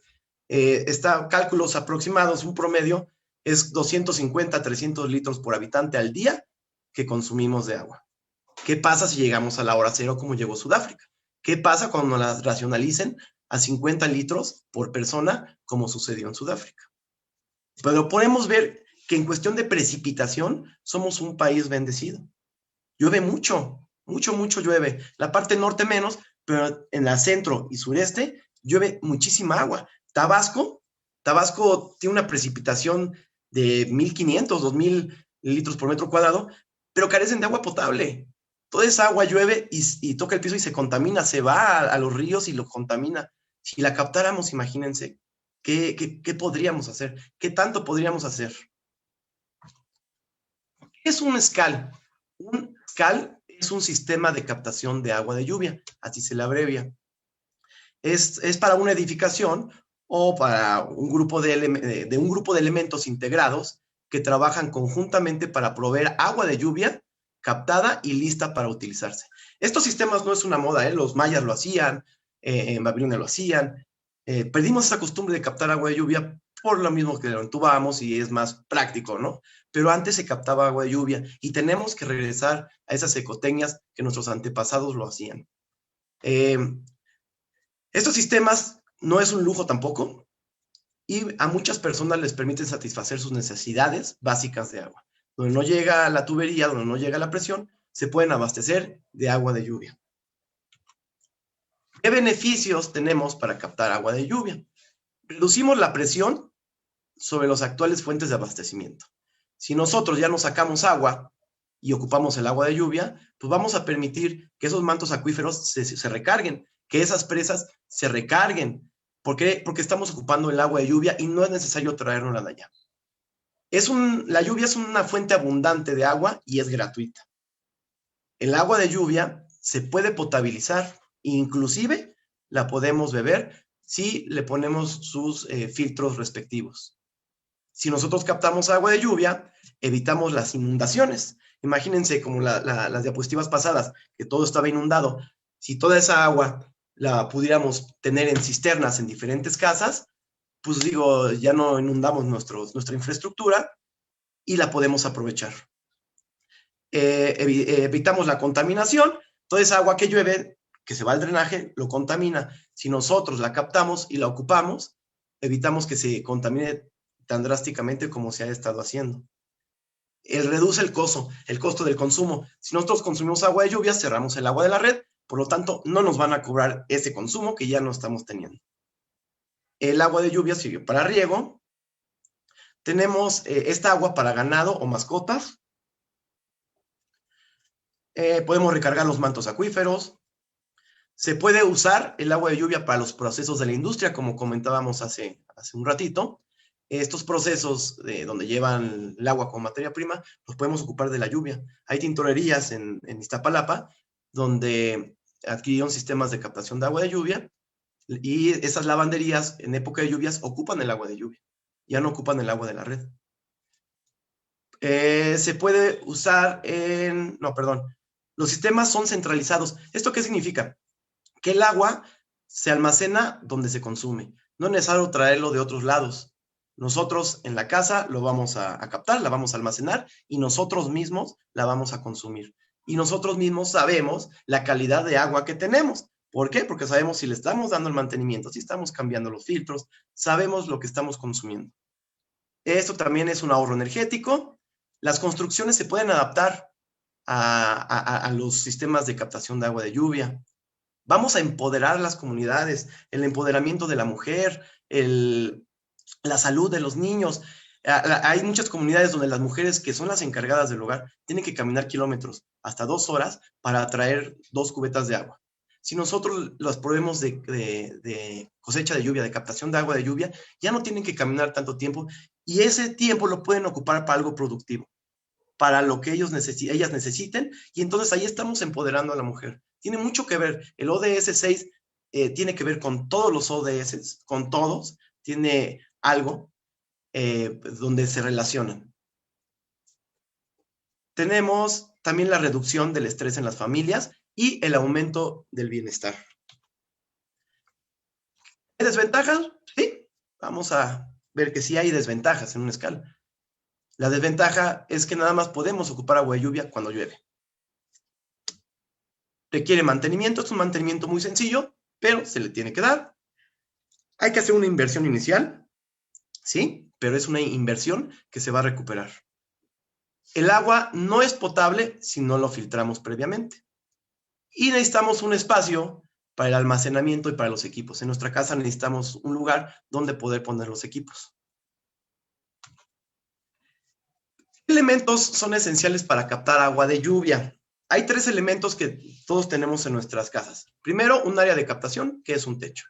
Cálculos aproximados, un promedio es 250 a 300 litros por habitante al día que consumimos de agua. ¿Qué pasa si llegamos a la hora cero como llegó Sudáfrica? ¿Qué pasa cuando las racionalicen a 50 litros por persona como sucedió en Sudáfrica? Pero podemos ver que en cuestión de precipitación somos un país bendecido. Llueve mucho, mucho, mucho llueve. La parte norte menos, pero en la centro y sureste llueve muchísima agua. Tabasco tiene una precipitación de 1,500, 2,000 litros por metro cuadrado, pero carecen de agua potable. Toda esa agua llueve y toca el piso y se contamina, se va a los ríos y lo contamina. Si la captáramos, imagínense, ¿qué podríamos hacer? ¿Qué tanto podríamos hacer? ¿Qué es un SCAL? Un SCAL es un sistema de captación de agua de lluvia, así se le abrevia. Es para una edificación o para un grupo de elementos integrados que trabajan conjuntamente para proveer agua de lluvia captada y lista para utilizarse. Estos sistemas no es una moda, los mayas lo hacían, en Babilonia lo hacían. Perdimos esa costumbre de captar agua de lluvia por lo mismo que lo entubamos y es más práctico, ¿no? Pero antes se captaba agua de lluvia y tenemos que regresar a esas ecotecnias que nuestros antepasados lo hacían. Estos sistemas no es un lujo tampoco y a muchas personas les permiten satisfacer sus necesidades básicas de agua. Donde no llega la tubería, donde no llega la presión, se pueden abastecer de agua de lluvia. ¿Qué beneficios tenemos para captar agua de lluvia? Reducimos la presión sobre las actuales fuentes de abastecimiento. Si nosotros ya nos sacamos agua y ocupamos el agua de lluvia, pues vamos a permitir que esos mantos acuíferos se recarguen, que esas presas se recarguen. ¿Por qué? Porque estamos ocupando el agua de lluvia y no es necesario traernosla de allá. La lluvia es una fuente abundante de agua y es gratuita. El agua de lluvia se puede potabilizar, inclusive la podemos beber si le ponemos sus filtros respectivos. Si nosotros captamos agua de lluvia, evitamos las inundaciones. Imagínense como las diapositivas pasadas, que todo estaba inundado. Si toda esa agua la pudiéramos tener en cisternas en diferentes casas, pues digo, ya no inundamos nuestra infraestructura y la podemos aprovechar. Evitamos la contaminación. Toda esa agua que llueve, que se va al drenaje, lo contamina. Si nosotros la captamos y la ocupamos, evitamos que se contamine tan drásticamente como se ha estado haciendo. Reduce el costo del consumo. Si nosotros consumimos agua de lluvia, cerramos el agua de la red, por lo tanto, no nos van a cobrar ese consumo que ya no estamos teniendo. El agua de lluvia sirve para riego. Tenemos esta agua para ganado o mascotas. Podemos recargar los mantos acuíferos. Se puede usar el agua de lluvia para los procesos de la industria, como comentábamos hace un ratito. Estos procesos donde llevan el agua como materia prima, los podemos ocupar de la lluvia. Hay tintorerías en Iztapalapa, donde adquirieron sistemas de captación de agua de lluvia, y esas lavanderías en época de lluvias ocupan el agua de lluvia, ya no ocupan el agua de la red. Se puede usar los sistemas son centralizados. ¿Esto qué significa? Que el agua se almacena donde se consume. No es necesario traerlo de otros lados. Nosotros en la casa lo vamos a captar, la vamos a almacenar y nosotros mismos la vamos a consumir. Y nosotros mismos sabemos la calidad de agua que tenemos. ¿Por qué? Porque sabemos si le estamos dando el mantenimiento, si estamos cambiando los filtros, sabemos lo que estamos consumiendo. Esto también es un ahorro energético. Las construcciones se pueden adaptar a los sistemas de captación de agua de lluvia. Vamos a empoderar las comunidades, el empoderamiento de la mujer, la salud de los niños. Hay muchas comunidades donde las mujeres que son las encargadas del hogar tienen que caminar kilómetros, hasta 2 horas, para traer 2 cubetas de agua. Si nosotros los proveemos de cosecha de lluvia, de captación de agua de lluvia, ya no tienen que caminar tanto tiempo y ese tiempo lo pueden ocupar para algo productivo, para lo que ellas necesiten, y entonces ahí estamos empoderando a la mujer. Tiene mucho que ver. El ODS 6 tiene que ver con todos los ODS, con todos, tiene algo donde se relacionan. Tenemos también la reducción del estrés en las familias y el aumento del bienestar. ¿Hay desventajas? Sí, vamos a ver que sí hay desventajas en una escala. La desventaja es que nada más podemos ocupar agua de lluvia cuando llueve. Requiere mantenimiento, es un mantenimiento muy sencillo, pero se le tiene que dar. Hay que hacer una inversión inicial, ¿sí? Pero es una inversión que se va a recuperar. El agua no es potable si no lo filtramos previamente. Y necesitamos un espacio para el almacenamiento y para los equipos. En nuestra casa necesitamos un lugar donde poder poner los equipos. ¿Qué elementos son esenciales para captar agua de lluvia? Hay 3 elementos que todos tenemos en nuestras casas. Primero, un área de captación, que es un techo.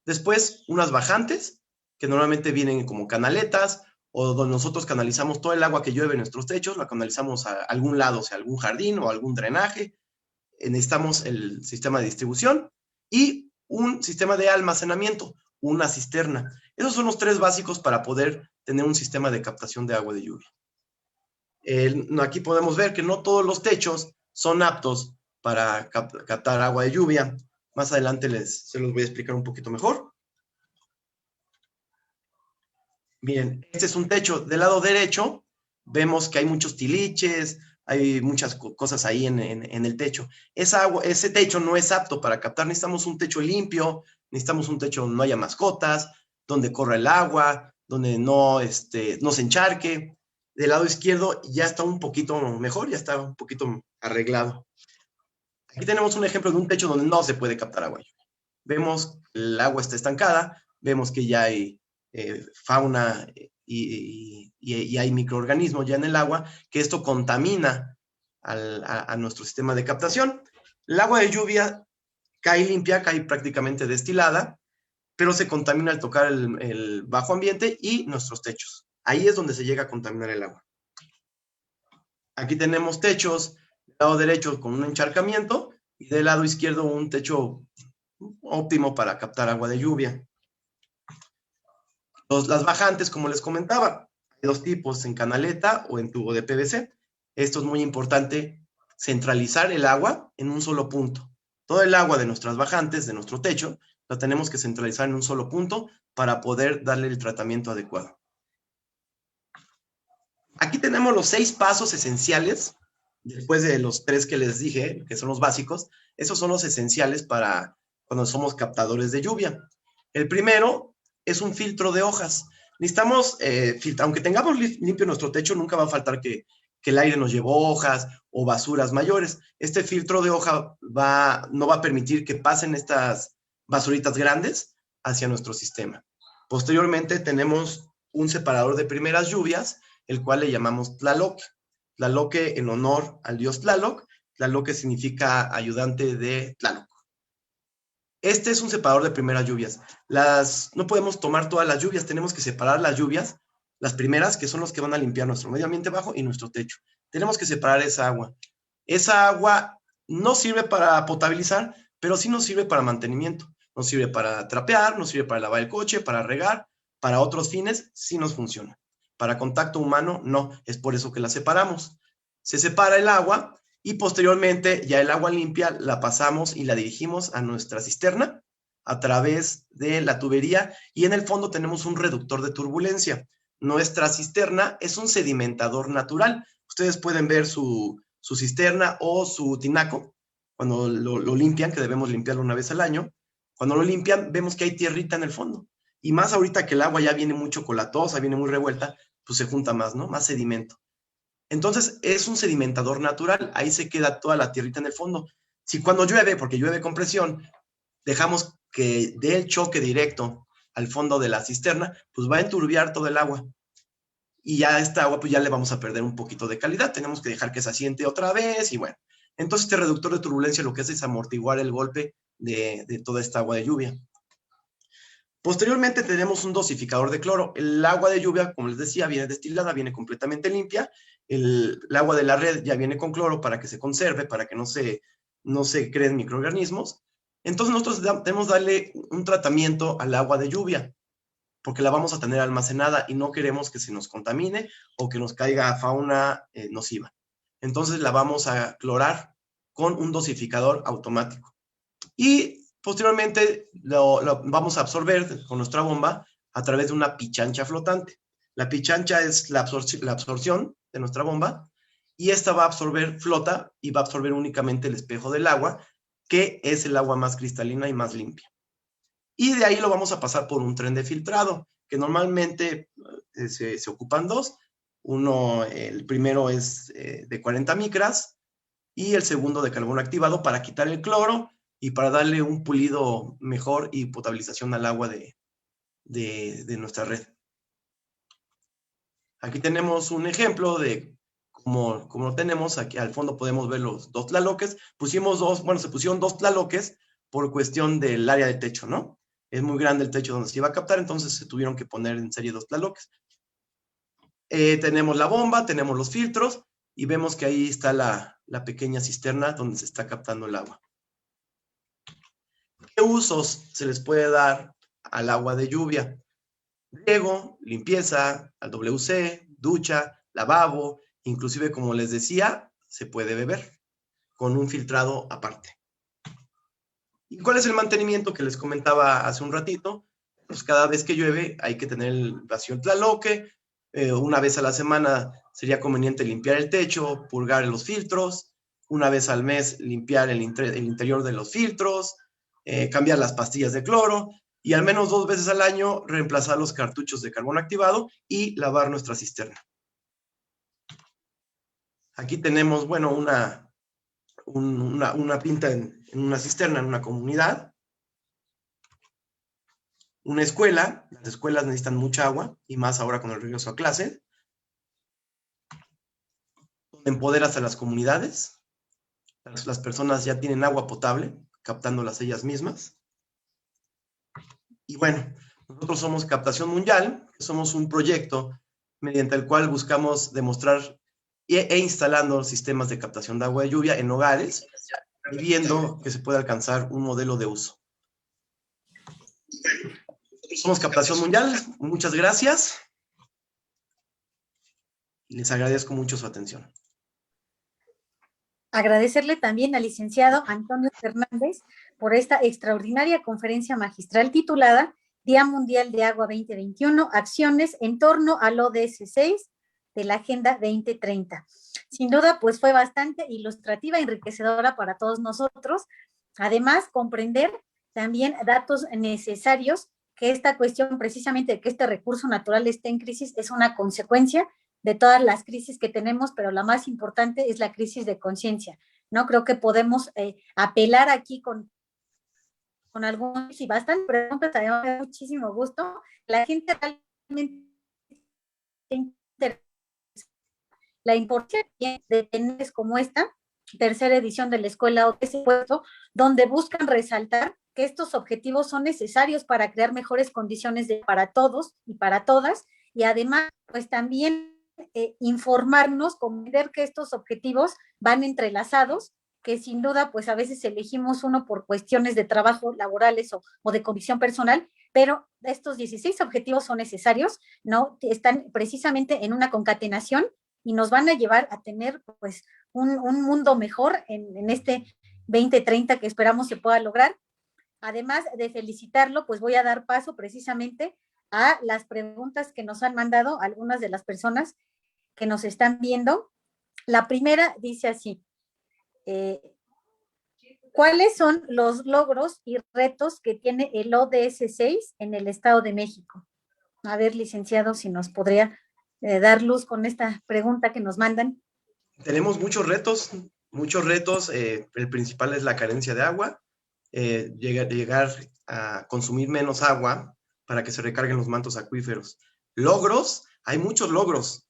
Después, unas bajantes, que normalmente vienen como canaletas o donde nosotros canalizamos todo el agua que llueve en nuestros techos, la canalizamos a algún lado, o sea, algún jardín o algún drenaje. Necesitamos el sistema de distribución y un sistema de almacenamiento, una cisterna. Esos son los 3 básicos para poder tener un sistema de captación de agua de lluvia. Aquí podemos ver que no todos los techos son aptos para captar agua de lluvia. Más adelante se los voy a explicar un poquito mejor. Bien, este es un techo. Del lado derecho vemos que hay muchos tiliches, hay muchas cosas ahí en el techo. Ese techo no es apto para captar. Necesitamos un techo limpio, necesitamos un techo donde no haya mascotas, donde corra el agua, donde no se encharque. Del lado izquierdo ya está un poquito mejor, ya está un poquito arreglado. Aquí tenemos un ejemplo de un techo donde no se puede captar agua. Vemos que el agua está estancada, vemos que ya hay fauna y hay microorganismos ya en el agua, que esto contamina a nuestro sistema de captación. El agua de lluvia cae limpia, cae prácticamente destilada, pero se contamina al tocar el bajo ambiente y nuestros techos. Ahí es donde se llega a contaminar el agua. Aquí tenemos techos del lado derecho con un encharcamiento y del lado izquierdo un techo óptimo para captar agua de lluvia. Las bajantes, como les comentaba, hay 2 tipos, en canaleta o en tubo de PVC. Esto es muy importante, centralizar el agua en un solo punto. Todo el agua de nuestras bajantes, de nuestro techo, la tenemos que centralizar en un solo punto para poder darle el tratamiento adecuado. Aquí tenemos los 6 pasos esenciales, después de los 3 que les dije, que son los básicos. Esos son los esenciales para cuando somos captadores de lluvia. El primero es un filtro de hojas. Necesitamos, aunque tengamos limpio nuestro techo, nunca va a faltar que el aire nos lleve hojas o basuras mayores. Este filtro de hoja no va a permitir que pasen estas basuritas grandes hacia nuestro sistema. Posteriormente tenemos un separador de primeras lluvias, el cual le llamamos Tlaloc. Tlaloc en honor al dios Tlaloc. Tlaloc significa ayudante de Tlaloc. Este es un separador de primeras lluvias. No podemos tomar todas las lluvias, tenemos que separar las lluvias, las primeras, que son los que van a limpiar nuestro medio ambiente bajo y nuestro techo. Tenemos que separar esa agua. Esa agua no sirve para potabilizar, pero sí nos sirve para mantenimiento. Nos sirve para trapear, nos sirve para lavar el coche, para regar, para otros fines, sí nos funciona. Para contacto humano, no. Es por eso que la separamos. Se separa el agua y posteriormente ya el agua limpia la pasamos y la dirigimos a nuestra cisterna a través de la tubería y en el fondo tenemos un reductor de turbulencia. Nuestra cisterna es un sedimentador natural. Ustedes pueden ver su cisterna o su tinaco cuando lo limpian, que debemos limpiarlo una vez al año. Cuando lo limpian vemos que hay tierrita en el fondo. Y más ahorita que el agua ya viene muy chocolatosa, viene muy revuelta, pues se junta más, ¿no? Más sedimento. Entonces, es un sedimentador natural. Ahí se queda toda la tierrita en el fondo. Si cuando llueve, porque llueve con presión, dejamos que dé el choque directo al fondo de la cisterna, pues va a enturbiar todo el agua. Y ya esta agua, pues ya le vamos a perder un poquito de calidad. Tenemos que dejar que se asiente otra vez y bueno. Entonces, este reductor de turbulencia lo que hace es amortiguar el golpe de toda esta agua de lluvia. Posteriormente tenemos un dosificador de cloro. El agua de lluvia, como les decía, viene destilada, viene completamente limpia. El agua de la red ya viene con cloro para que se conserve, para que no se creen microorganismos. Entonces nosotros debemos darle un tratamiento al agua de lluvia, porque la vamos a tener almacenada y no queremos que se nos contamine o que nos caiga fauna nociva. Entonces la vamos a clorar con un dosificador automático. Y posteriormente lo vamos a absorber con nuestra bomba a través de una pichancha flotante. La pichancha es la absorción de nuestra bomba y esta va a absorber, flota y va a absorber únicamente el espejo del agua, que es el agua más cristalina y más limpia. Y de ahí lo vamos a pasar por un tren de filtrado, que normalmente se ocupan 2. El primero es de 40 micras y el segundo de carbono activado para quitar el cloro y para darle un pulido mejor y potabilización al agua de nuestra red. Aquí tenemos un ejemplo de como lo tenemos. Aquí al fondo podemos ver los 2 tlaloques. Se pusieron 2 tlaloques por cuestión del área de techo, ¿no? Es muy grande el techo donde se iba a captar, entonces se tuvieron que poner en serie 2 tlaloques. Tenemos la bomba, tenemos los filtros y vemos que ahí está la pequeña cisterna donde se está captando el agua. ¿Qué usos se les puede dar al agua de lluvia? Riego, limpieza, al WC, ducha, lavabo, inclusive, como les decía, se puede beber con un filtrado aparte. ¿Y cuál es el mantenimiento que les comentaba hace un ratito? Pues cada vez que llueve hay que tener el vacío en tlaloque. Una vez a la semana sería conveniente limpiar el techo, purgar los filtros. Una vez al mes limpiar el interior de los filtros, cambiar las pastillas de cloro y al menos 2 veces al año reemplazar los cartuchos de carbón activado y lavar nuestra cisterna. Aquí tenemos, bueno, una pinta en una cisterna en una comunidad. Una escuela, las escuelas necesitan mucha agua, y más ahora con el regreso a clase. Empoderas a las comunidades. Las personas ya tienen agua potable, captándolas ellas mismas. Y bueno, nosotros somos Captación Mundial, somos un proyecto mediante el cual buscamos demostrar e instalando sistemas de captación de agua de lluvia en hogares y viendo que se puede alcanzar un modelo de uso. Somos Captación Mundial, muchas gracias. Les agradezco mucho su atención. Agradecerle también al licenciado Antonio Fernández por esta extraordinaria conferencia magistral titulada Día Mundial de Agua 2021, acciones en torno al ODS 6 de la Agenda 2030. Sin duda, pues fue bastante ilustrativa e enriquecedora para todos nosotros. Además, comprender también datos necesarios, que esta cuestión precisamente de que este recurso natural esté en crisis es una consecuencia de todas las crisis que tenemos, pero la más importante es la crisis de conciencia, ¿no? Creo que podemos apelar aquí con algunos y bastantes preguntas, también me da muchísimo gusto. La gente realmente interesa la importancia de tener como esta tercera edición de la Escuela ODS, donde buscan resaltar que estos objetivos son necesarios para crear mejores condiciones para todos y para todas, y además, pues también informarnos, comprender que estos objetivos van entrelazados, que sin duda, pues a veces elegimos uno por cuestiones de trabajo laborales o de convicción personal, pero estos 16 objetivos son necesarios, ¿no? Están precisamente en una concatenación y nos van a llevar a tener, pues, un mundo mejor en este 2030 que esperamos se pueda lograr. Además de felicitarlo, pues voy a dar paso precisamente a las preguntas que nos han mandado algunas de las personas que nos están viendo. La primera dice así: ¿cuáles son los logros y retos que tiene el ODS 6 en el Estado de México? A ver, licenciado, si nos podría dar luz con esta pregunta que nos mandan. Tenemos muchos retos. El principal es la carencia de agua, llegar a consumir menos agua para que se recarguen los mantos acuíferos. Logros, hay muchos logros,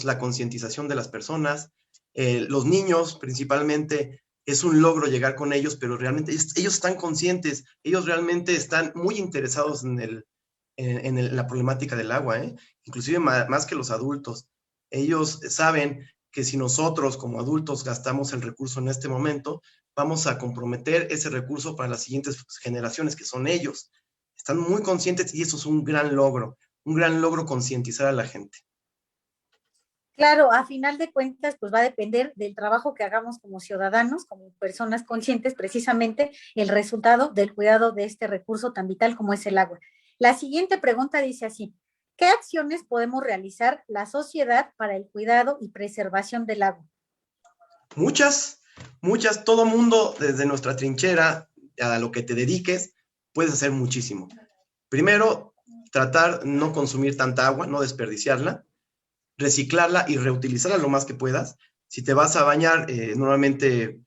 la concientización de las personas, los niños principalmente, es un logro llegar con ellos, pero realmente ellos están conscientes, ellos realmente están muy interesados en la problemática del agua, inclusive más que los adultos. Ellos saben que si nosotros como adultos gastamos el recurso en este momento, vamos a comprometer ese recurso para las siguientes generaciones, que son ellos. Están muy conscientes y eso es un gran logro concientizar a la gente. Claro, a final de cuentas, pues va a depender del trabajo que hagamos como ciudadanos, como personas conscientes, precisamente el resultado del cuidado de este recurso tan vital como es el agua. La siguiente pregunta dice así: ¿qué acciones podemos realizar la sociedad para el cuidado y preservación del agua? Muchas, todo mundo desde nuestra trinchera, a lo que te dediques, puedes hacer muchísimo. Primero, tratar no consumir tanta agua, no desperdiciarla, reciclarla y reutilizarla lo más que puedas. Si te vas a bañar, normalmente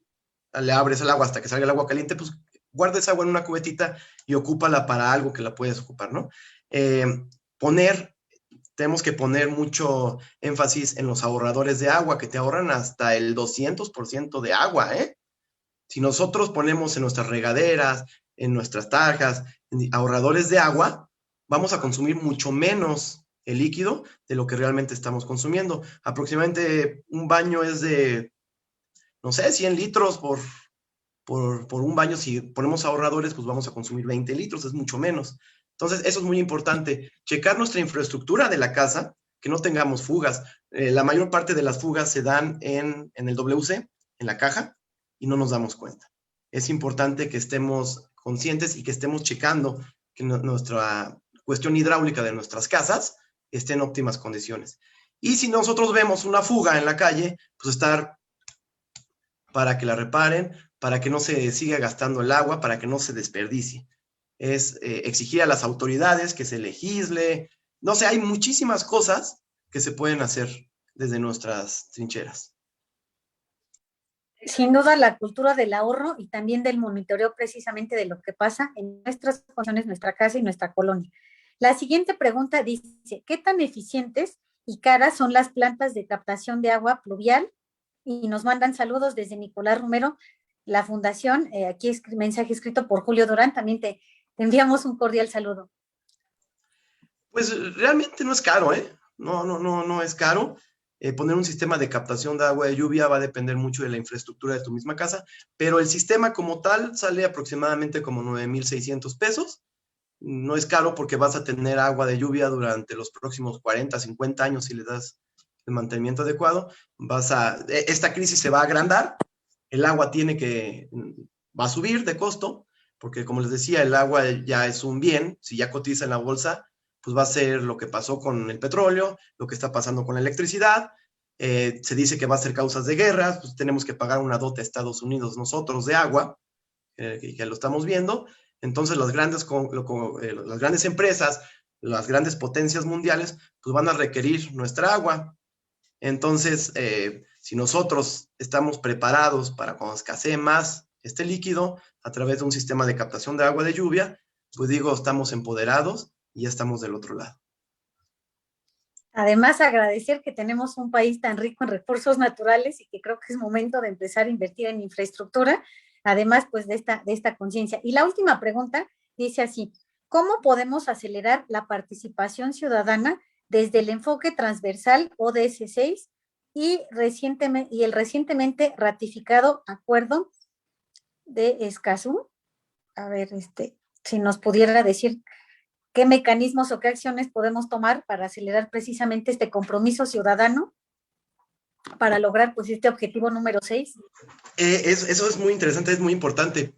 le abres el agua hasta que salga el agua caliente, pues guarda esa agua en una cubetita y ocúpala para algo que la puedes ocupar, ¿no? Tenemos que poner mucho énfasis en los ahorradores de agua, que te ahorran hasta el 200% de agua, ¿eh? Si nosotros ponemos en nuestras regaderas, en nuestras tarjas, ahorradores de agua, vamos a consumir mucho menos el líquido de lo que realmente estamos consumiendo. Aproximadamente un baño es de, no sé, 100 litros por un baño. Si ponemos ahorradores, pues vamos a consumir 20 litros, es mucho menos. Entonces, eso es muy importante. Checar nuestra infraestructura de la casa, que no tengamos fugas. La mayor parte de las fugas se dan en el WC, en la caja, y no nos damos cuenta. Es importante que estemos conscientes y que estemos checando que nuestra cuestión hidráulica de nuestras casas esté en óptimas condiciones. Y si nosotros vemos una fuga en la calle, pues estar para que la reparen, para que no se siga gastando el agua, para que no se desperdicie. Es exigir a las autoridades que se legisle. No sé, hay muchísimas cosas que se pueden hacer desde nuestras trincheras. Sin duda, la cultura del ahorro y también del monitoreo precisamente de lo que pasa en nuestras condiciones, nuestra casa y nuestra colonia. La siguiente pregunta dice, ¿qué tan eficientes y caras son las plantas de captación de agua pluvial? Y nos mandan saludos desde Nicolás Romero, la fundación. Aquí es mensaje escrito por Julio Durán, también te enviamos un cordial saludo. Pues realmente no es caro, ¿eh? No es caro. Poner un sistema de captación de agua de lluvia va a depender mucho de la infraestructura de tu misma casa, pero el sistema como tal sale aproximadamente como 9,600 pesos. No es caro porque vas a tener agua de lluvia durante los próximos 40, 50 años si le das el mantenimiento adecuado. Esta crisis se va a agrandar, el agua va a subir de costo, porque como les decía, el agua ya es un bien. Si ya cotiza en la bolsa, pues va a ser lo que pasó con el petróleo, lo que está pasando con la electricidad. Se dice que va a ser causas de guerras, pues tenemos que pagar una dote a Estados Unidos nosotros de agua, que lo estamos viendo. Entonces las grandes empresas, las grandes potencias mundiales, pues van a requerir nuestra agua. Entonces, si nosotros estamos preparados para cuando escasee más este líquido a través de un sistema de captación de agua de lluvia, pues digo, estamos empoderados y ya estamos del otro lado. Además, agradecer que tenemos un país tan rico en recursos naturales y que creo que es momento de empezar a invertir en infraestructura, además pues de esta conciencia. Y la última pregunta dice así, ¿cómo podemos acelerar la participación ciudadana desde el enfoque transversal ODS 6 y el recientemente ratificado acuerdo de Escazú? A ver, si nos pudiera decir qué mecanismos o qué acciones podemos tomar para acelerar precisamente este compromiso ciudadano para lograr pues este objetivo número 6. Eso es muy interesante, es muy importante.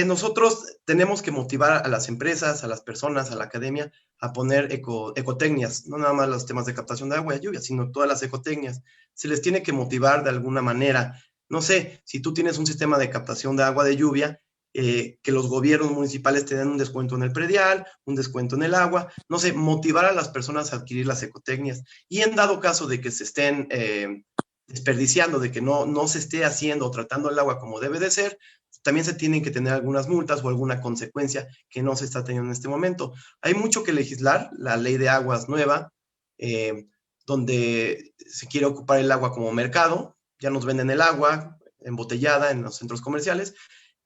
Nosotros tenemos que motivar a las empresas, a las personas, a la academia a poner ecotecnias, no nada más los temas de captación de agua y lluvia, sino todas las ecotecnias. Se les tiene que motivar de alguna manera. No sé, si tú tienes un sistema de captación de agua de lluvia, que los gobiernos municipales te den un descuento en el predial, un descuento en el agua, no sé, motivar a las personas a adquirir las ecotecnias. Y en dado caso de que se estén desperdiciando, de que no se esté haciendo o tratando el agua como debe de ser, también se tienen que tener algunas multas o alguna consecuencia que no se está teniendo en este momento. Hay mucho que legislar, la ley de aguas nueva, donde se quiere ocupar el agua como mercado, ya nos venden el agua embotellada en los centros comerciales,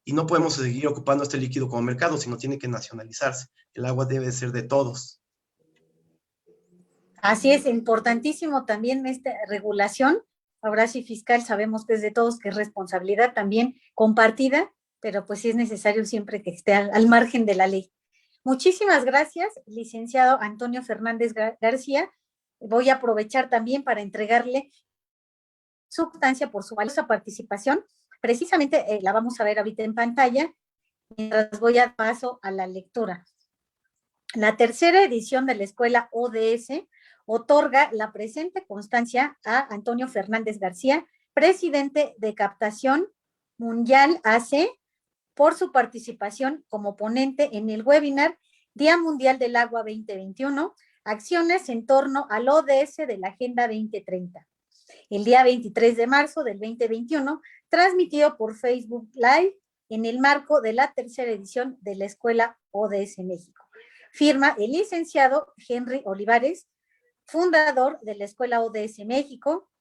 y no podemos seguir ocupando este líquido como mercado, sino tiene que nacionalizarse. El agua debe ser de todos. Así es, importantísimo también esta regulación. Ahora sí, fiscal, sabemos que es de todos, que es responsabilidad también compartida, pero pues sí es necesario siempre que esté al margen de la ley. Muchísimas gracias, licenciado Antonio Fernández García. Voy a aprovechar también para entregarle su constancia por su valiosa participación. Precisamente la vamos a ver ahorita en pantalla, mientras voy a paso a la lectura. La tercera edición de la Escuela ODS otorga la presente constancia a Antonio Fernández García, presidente de Captación Mundial AC, por su participación como ponente en el webinar Día Mundial del Agua 2021, acciones en torno al ODS de la Agenda 2030. El día 23 de marzo del 2021, transmitido por Facebook Live en el marco de la tercera edición de la Escuela ODS México. Firma el licenciado Henry Olivares, fundador de la Escuela ODS México,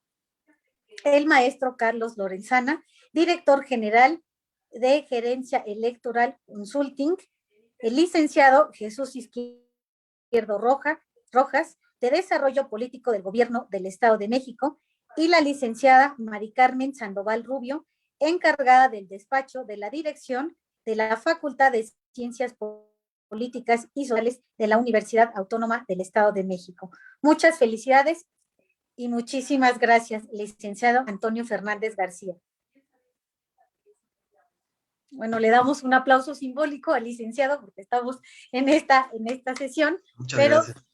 el maestro Carlos Lorenzana, director general de Gerencia Electoral Consulting, el licenciado Jesús Izquierdo Rojas, de Desarrollo Político del Gobierno del Estado de México, y la licenciada Mari Carmen Sandoval Rubio, encargada del despacho de la dirección de la Facultad de Ciencias Políticas y Sociales de la Universidad Autónoma del Estado de México. Muchas felicidades y muchísimas gracias, licenciado Antonio Fernández García. Bueno, le damos un aplauso simbólico al licenciado porque estamos en esta sesión. Muchas pero gracias.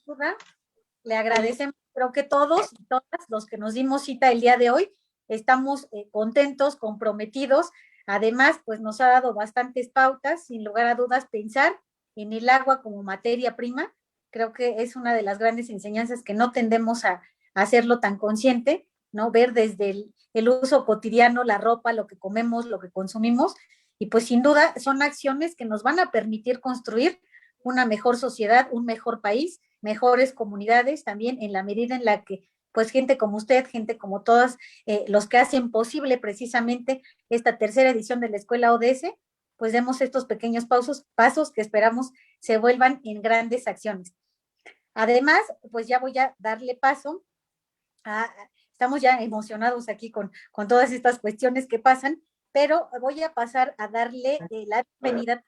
Le agradecemos, creo que todos y todas los que nos dimos cita el día de hoy, estamos contentos, comprometidos. Además, pues nos ha dado bastantes pautas, sin lugar a dudas, pensar en el agua como materia prima. Creo que es una de las grandes enseñanzas que no tendemos a hacerlo tan consciente, ¿no? Ver desde el uso cotidiano, la ropa, lo que comemos, lo que consumimos, y pues sin duda son acciones que nos van a permitir construir una mejor sociedad, un mejor país, mejores comunidades, también en la medida en la que pues gente como usted, gente como todos los que hacen posible precisamente esta tercera edición de la Escuela ODS, pues demos estos pequeños pasos que esperamos se vuelvan en grandes acciones. Además, pues ya voy a darle paso estamos ya emocionados aquí con todas estas cuestiones que pasan, pero voy a pasar a darle la bienvenida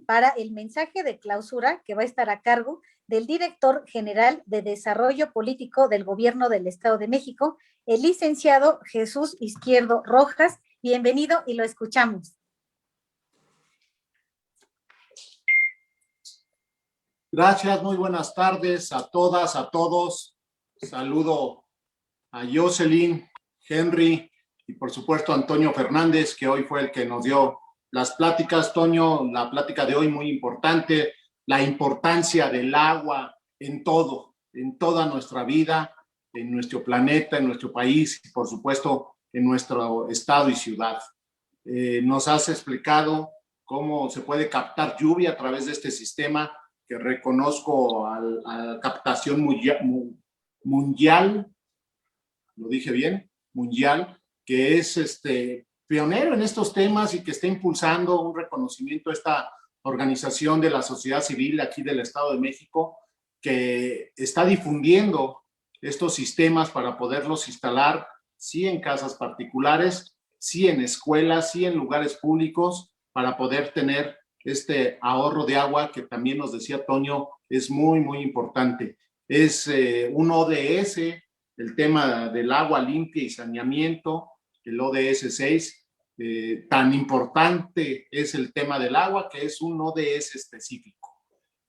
para el mensaje de clausura que va a estar a cargo del director general de Desarrollo Político del Gobierno del Estado de México, el licenciado Jesús Izquierdo Rojas. Bienvenido y lo escuchamos. Gracias, muy buenas tardes a todas, a todos. Saludo a Jocelyn, Henry y por supuesto a Antonio Fernández, que hoy fue el que nos dio las pláticas. Toño, la plática de hoy muy importante, la importancia del agua en todo, en toda nuestra vida, en nuestro planeta, en nuestro país y por supuesto en nuestro estado y ciudad. Nos has explicado cómo se puede captar lluvia a través de este sistema que reconozco a la captación mundial, lo dije bien, mundial, que es pionero en estos temas y que está impulsando un reconocimiento a esta organización de la sociedad civil aquí del Estado de México, que está difundiendo estos sistemas para poderlos instalar, sí en casas particulares, sí en escuelas, sí en lugares públicos, para poder tener este ahorro de agua que también nos decía Toño, es muy, muy importante. Es un ODS, el tema del agua limpia y saneamiento, el ODS 6, tan importante es el tema del agua que es un ODS específico.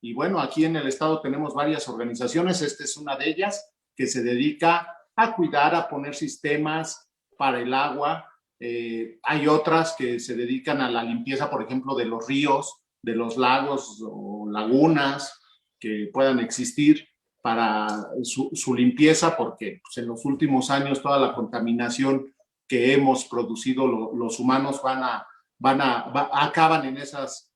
Y bueno, aquí en el estado tenemos varias organizaciones, esta es una de ellas, que se dedica a cuidar, a poner sistemas para el agua. Hay otras que se dedican a la limpieza, por ejemplo, de los ríos, de los lagos o lagunas que puedan existir para su limpieza, porque pues, en los últimos años toda la contaminación que hemos producido los humanos acaban en esos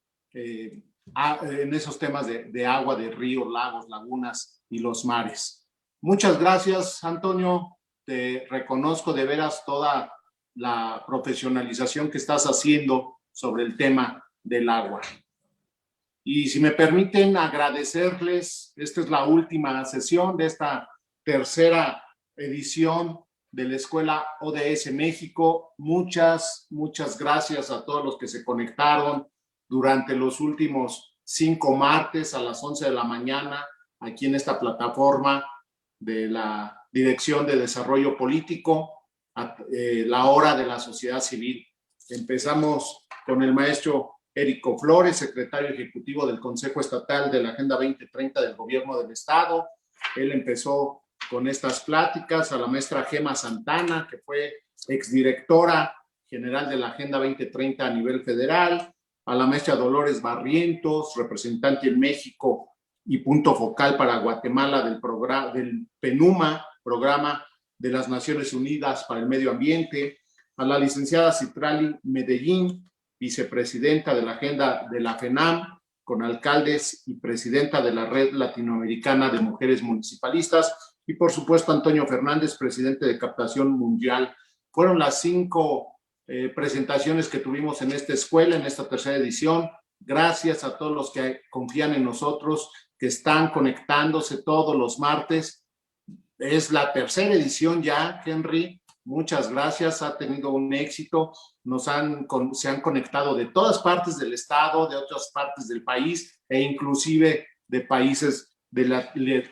temas de agua, de ríos, lagos, lagunas y los mares. Muchas gracias, Antonio. Te reconozco de veras toda la profesionalización que estás haciendo sobre el tema del agua. Y si me permiten agradecerles, esta es la última sesión de esta tercera edición de la Escuela ODS México. Muchas, muchas gracias a todos los que se conectaron durante los últimos 5 martes a las 11 de la mañana aquí en esta plataforma de la Dirección de Desarrollo Político, la hora de la sociedad civil. Empezamos con el maestro Érico Flores, secretario ejecutivo del Consejo Estatal de la Agenda 2030 del Gobierno del Estado. Él empezó con estas pláticas, a la maestra Gema Santana, que fue exdirectora general de la Agenda 2030 a nivel federal, a la maestra Dolores Barrientos, representante en México y punto focal para Guatemala del PENUMA, Programa de las Naciones Unidas para el Medio Ambiente, a la licenciada Citrali Medellín, vicepresidenta de la Agenda de la FENAM, con alcaldes y presidenta de la Red Latinoamericana de Mujeres Municipalistas, y por supuesto Antonio Fernández, presidente de Captación Mundial. Fueron las 5 presentaciones que tuvimos en esta escuela, en esta tercera edición. Gracias a todos los que confían en nosotros, que están conectándose todos los martes. Es la tercera edición ya, Henry. Muchas gracias, ha tenido un éxito. Se han conectado de todas partes del estado, de otras partes del país e inclusive de países de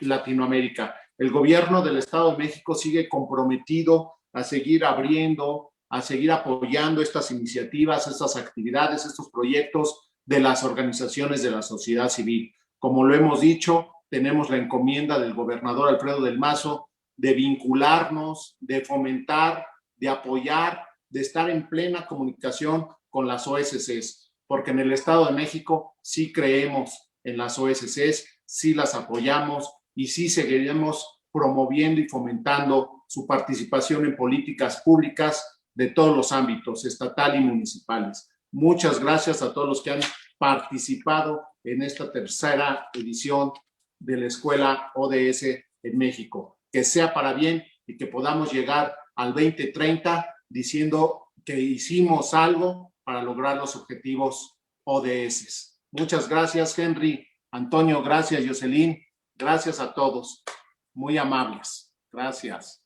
Latinoamérica. El gobierno del Estado de México sigue comprometido a seguir abriendo, a seguir apoyando estas iniciativas, estas actividades, estos proyectos de las organizaciones de la sociedad civil. Como lo hemos dicho, tenemos la encomienda del gobernador Alfredo del Mazo de vincularnos, de fomentar, de apoyar, de estar en plena comunicación con las OSCs, porque en el Estado de México sí creemos en las OSCs, sí las apoyamos y sí seguiremos promoviendo y fomentando su participación en políticas públicas de todos los ámbitos, estatal y municipales. Muchas gracias a todos los que han participado en esta tercera edición de la Escuela ODS en México. Que sea para bien y que podamos llegar al 2030 diciendo que hicimos algo para lograr los objetivos ODS. Muchas gracias, Henry. Antonio, gracias, Jocelyn. Gracias a todos. Muy amables. Gracias.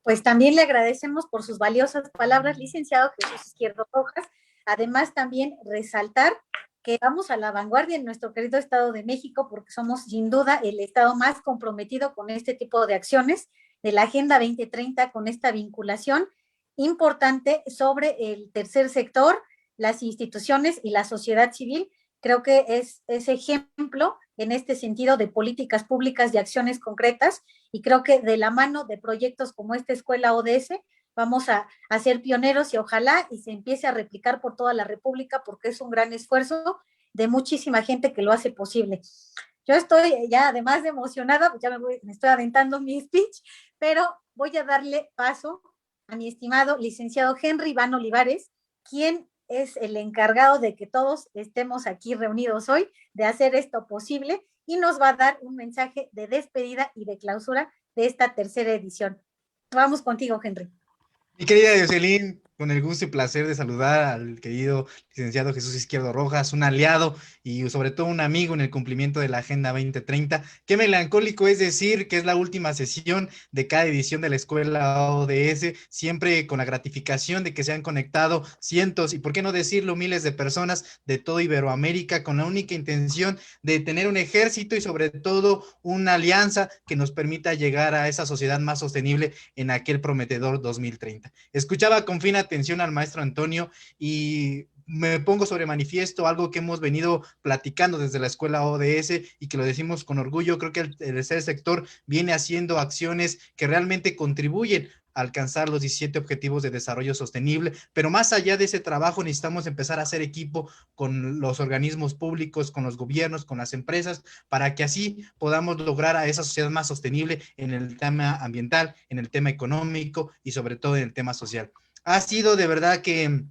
Pues también le agradecemos por sus valiosas palabras, licenciado Jesús Izquierdo Rojas. Además, también resaltar que vamos a la vanguardia en nuestro querido Estado de México, porque somos sin duda el Estado más comprometido con este tipo de acciones de la Agenda 2030, con esta vinculación importante sobre el tercer sector, las instituciones y la sociedad civil. Creo que es ejemplo en este sentido de políticas públicas, de acciones concretas, y creo que de la mano de proyectos como esta Escuela ODS vamos a ser pioneros y ojalá y se empiece a replicar por toda la República, porque es un gran esfuerzo de muchísima gente que lo hace posible. Yo estoy ya además de emocionada, pues ya me estoy aventando mi speech, pero voy a darle paso a mi estimado licenciado Henry Iván Olivares, quien es el encargado de que todos estemos aquí reunidos hoy, de hacer esto posible, y nos va a dar un mensaje de despedida y de clausura de esta tercera edición. Vamos contigo, Henry. Mi querida Jocelyn, con el gusto y placer de saludar al querido licenciado Jesús Izquierdo Rojas, un aliado y sobre todo un amigo en el cumplimiento de la Agenda 2030. Qué melancólico es decir que es la última sesión de cada edición de la Escuela ODS, siempre con la gratificación de que se han conectado cientos y por qué no decirlo miles de personas de toda Iberoamérica con la única intención de tener un ejército y sobre todo una alianza que nos permita llegar a esa sociedad más sostenible en aquel prometedor 2030. Escuchaba con fina atención al maestro Antonio y me pongo sobre manifiesto algo que hemos venido platicando desde la Escuela ODS y que lo decimos con orgullo. Creo que el tercer sector viene haciendo acciones que realmente contribuyen a alcanzar los 17 Objetivos de Desarrollo Sostenible, pero más allá de ese trabajo necesitamos empezar a hacer equipo con los organismos públicos, con los gobiernos, con las empresas, para que así podamos lograr a esa sociedad más sostenible en el tema ambiental, en el tema económico y sobre todo en el tema social. Ha sido de verdad que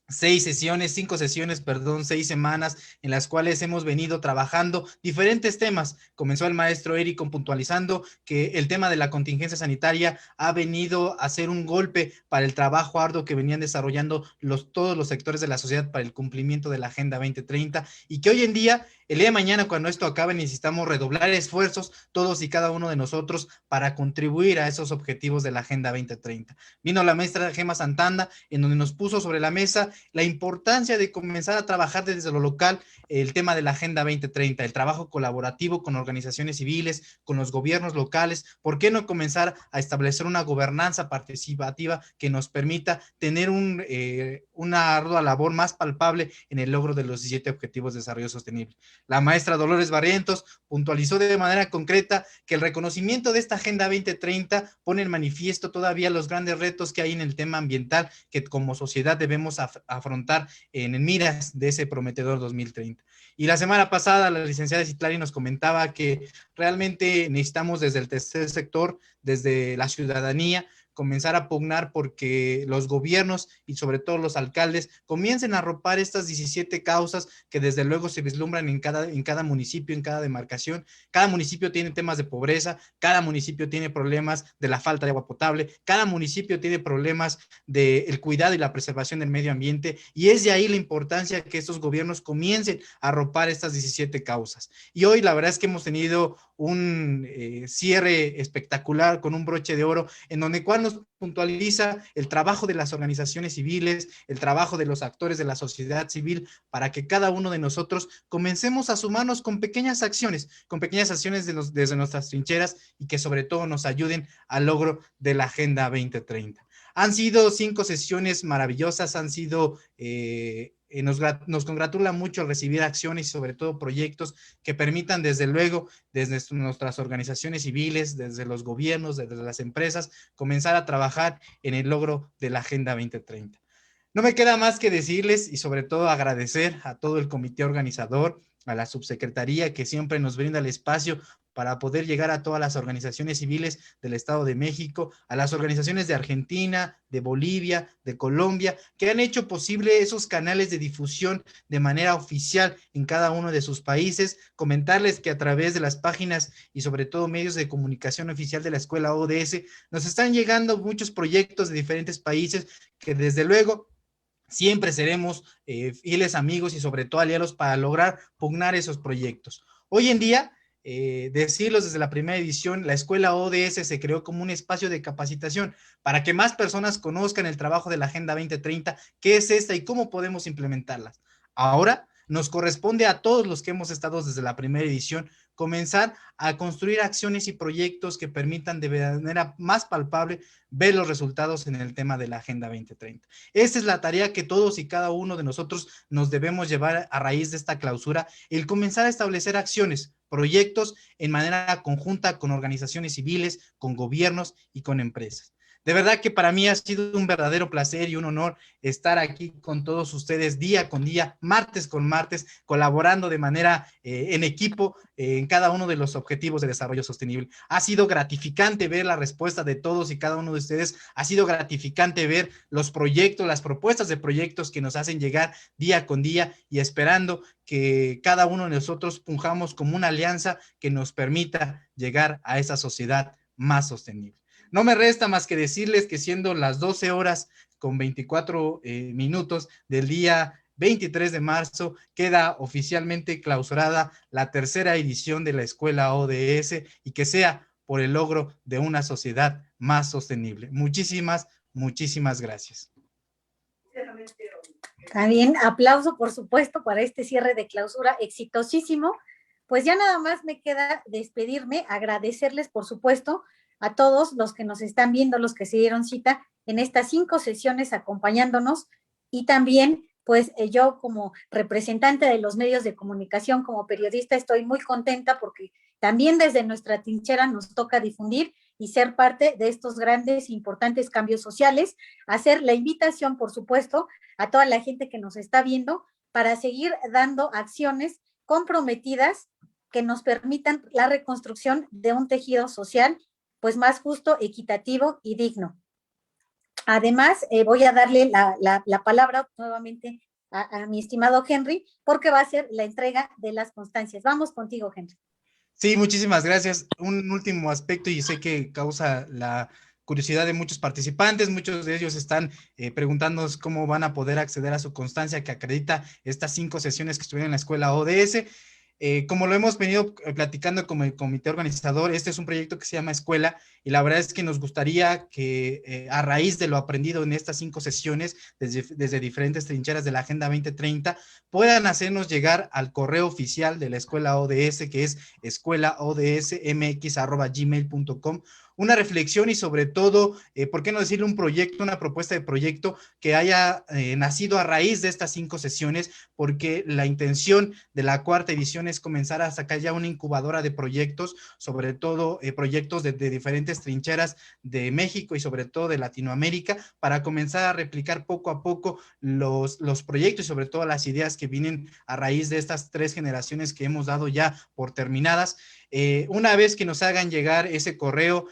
6 semanas en las cuales hemos venido trabajando diferentes temas. Comenzó el maestro Eric puntualizando que el tema de la contingencia sanitaria ha venido a ser un golpe para el trabajo arduo que venían desarrollando todos los sectores de la sociedad para el cumplimiento de la Agenda 2030 y que hoy en día, el día de mañana, cuando esto acabe, necesitamos redoblar esfuerzos todos y cada uno de nosotros para contribuir a esos objetivos de la Agenda 2030. Vino la maestra Gema Santana, en donde nos puso sobre la mesa la importancia de comenzar a trabajar desde lo local el tema de la Agenda 2030, el trabajo colaborativo con organizaciones civiles, con los gobiernos locales. ¿Por qué no comenzar a establecer una gobernanza participativa que nos permita tener una ardua labor más palpable en el logro de los 17 Objetivos de Desarrollo Sostenible? La maestra Dolores Barrientos puntualizó de manera concreta que el reconocimiento de esta Agenda 2030 pone en manifiesto todavía los grandes retos que hay en el tema ambiental que como sociedad debemos afrontar en miras de ese prometedor 2030. Y la semana pasada la licenciada Citlali nos comentaba que realmente necesitamos desde el tercer sector, desde la ciudadanía, comenzar a pugnar porque los gobiernos y sobre todo los alcaldes comiencen a arropar estas 17 causas que desde luego se vislumbran en cada municipio, en cada demarcación. Cada municipio tiene temas de pobreza, cada municipio tiene problemas de la falta de agua potable, cada municipio tiene problemas del cuidado y la preservación del medio ambiente, y es de ahí la importancia que estos gobiernos comiencen a arropar estas 17 causas. Y hoy la verdad es que hemos tenido un cierre espectacular con un broche de oro en donde cual nos puntualiza el trabajo de las organizaciones civiles, el trabajo de los actores de la sociedad civil, para que cada uno de nosotros comencemos a sumarnos con pequeñas acciones desde nuestras trincheras, y que sobre todo nos ayuden al logro de la Agenda 2030. Han sido 5 sesiones maravillosas, nos congratula mucho recibir acciones y sobre todo proyectos que permitan desde luego, desde nuestras organizaciones civiles, desde los gobiernos, desde las empresas, comenzar a trabajar en el logro de la Agenda 2030. No me queda más que decirles y sobre todo agradecer a todo el comité organizador, a la subsecretaría que siempre nos brinda el espacio para poder llegar a todas las organizaciones civiles del Estado de México, a las organizaciones de Argentina, de Bolivia, de Colombia, que han hecho posible esos canales de difusión de manera oficial en cada uno de sus países. Comentarles que a través de las páginas y sobre todo medios de comunicación oficial de la Escuela ODS, nos están llegando muchos proyectos de diferentes países que desde luego siempre seremos fieles amigos y sobre todo aliados para lograr pugnar esos proyectos. Hoy en día, decirlos desde la primera edición, la Escuela ODS se creó como un espacio de capacitación para que más personas conozcan el trabajo de la Agenda 2030, qué es esta y cómo podemos implementarlas. Ahora nos corresponde a todos los que hemos estado desde la primera edición comenzar a construir acciones y proyectos que permitan de manera más palpable ver los resultados en el tema de la Agenda 2030. Esta es la tarea que todos y cada uno de nosotros nos debemos llevar a raíz de esta clausura, el comenzar a establecer acciones, proyectos en manera conjunta con organizaciones civiles, con gobiernos y con empresas. De verdad que para mí ha sido un verdadero placer y un honor estar aquí con todos ustedes día con día, martes con martes, colaborando de manera en equipo en cada uno de los objetivos de desarrollo sostenible. Ha sido gratificante ver la respuesta de todos y cada uno de ustedes, ha sido gratificante ver los proyectos, las propuestas de proyectos que nos hacen llegar día con día, y esperando que cada uno de nosotros pujamos como una alianza que nos permita llegar a esa sociedad más sostenible. No me resta más que decirles que siendo las 12 horas con 24 minutos del día 23 de marzo, queda oficialmente clausurada la tercera edición de la Escuela ODS, y que sea por el logro de una sociedad más sostenible. Muchísimas gracias. También aplauso, por supuesto, para este cierre de clausura exitosísimo. Pues ya nada más me queda despedirme, agradecerles, por supuesto, a todos los que nos están viendo, los que se dieron cita en estas 5 sesiones acompañándonos, y también pues yo como representante de los medios de comunicación, como periodista, estoy muy contenta porque también desde nuestra trinchera nos toca difundir y ser parte de estos grandes e importantes cambios sociales, hacer la invitación, por supuesto, a toda la gente que nos está viendo para seguir dando acciones comprometidas que nos permitan la reconstrucción de un tejido social pues más justo, equitativo y digno. Además, voy a darle la palabra nuevamente a mi estimado Henry, porque va a ser la entrega de las constancias. Vamos contigo, Henry. Sí, muchísimas gracias. Un último aspecto, y sé que causa la curiosidad de muchos participantes. Muchos de ellos están preguntándonos cómo van a poder acceder a su constancia que acredita estas 5 sesiones que estuvieron en la Escuela ODS. Como lo hemos venido platicando con el comité organizador, este es un proyecto que se llama Escuela, y la verdad es que nos gustaría que a raíz de lo aprendido en estas 5 sesiones, desde diferentes trincheras de la Agenda 2030, puedan hacernos llegar al correo oficial de la Escuela ODS, que es escuelaodsmx@gmail.com, una reflexión y sobre todo, ¿por qué no decirle un proyecto, una propuesta de proyecto que haya nacido a raíz de estas 5 sesiones? Porque la intención de la 4ª edición es comenzar a sacar ya una incubadora de proyectos, sobre todo proyectos de diferentes trincheras de México y sobre todo de Latinoamérica, para comenzar a replicar poco a poco los proyectos y sobre todo las ideas que vienen a raíz de estas 3 generaciones que hemos dado ya por terminadas. Una vez que nos hagan llegar ese correo,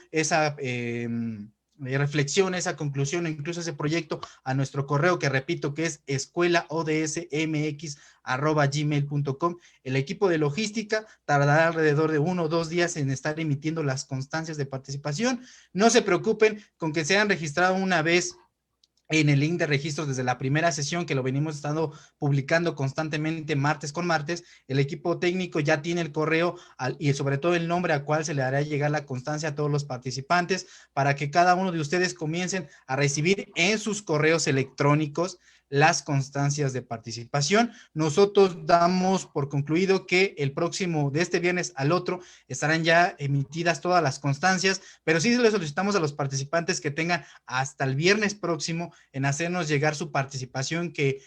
reflexión, esa conclusión, incluso ese proyecto a nuestro correo, que repito que es escuelaodsmx@gmail.com. El equipo de logística tardará alrededor de 1 o 2 días en estar emitiendo las constancias de participación. No se preocupen con que se hayan registrado una vez en el link de registros desde la primera sesión, que lo venimos estando publicando constantemente martes con martes. El equipo técnico ya tiene el correo y sobre todo el nombre al cual se le hará llegar la constancia a todos los participantes, para que cada uno de ustedes comiencen a recibir en sus correos electrónicos las constancias de participación. Nosotros damos por concluido que el próximo, de este viernes al otro, estarán ya emitidas todas las constancias, pero sí les solicitamos a los participantes que tengan hasta el viernes próximo en hacernos llegar su participación, que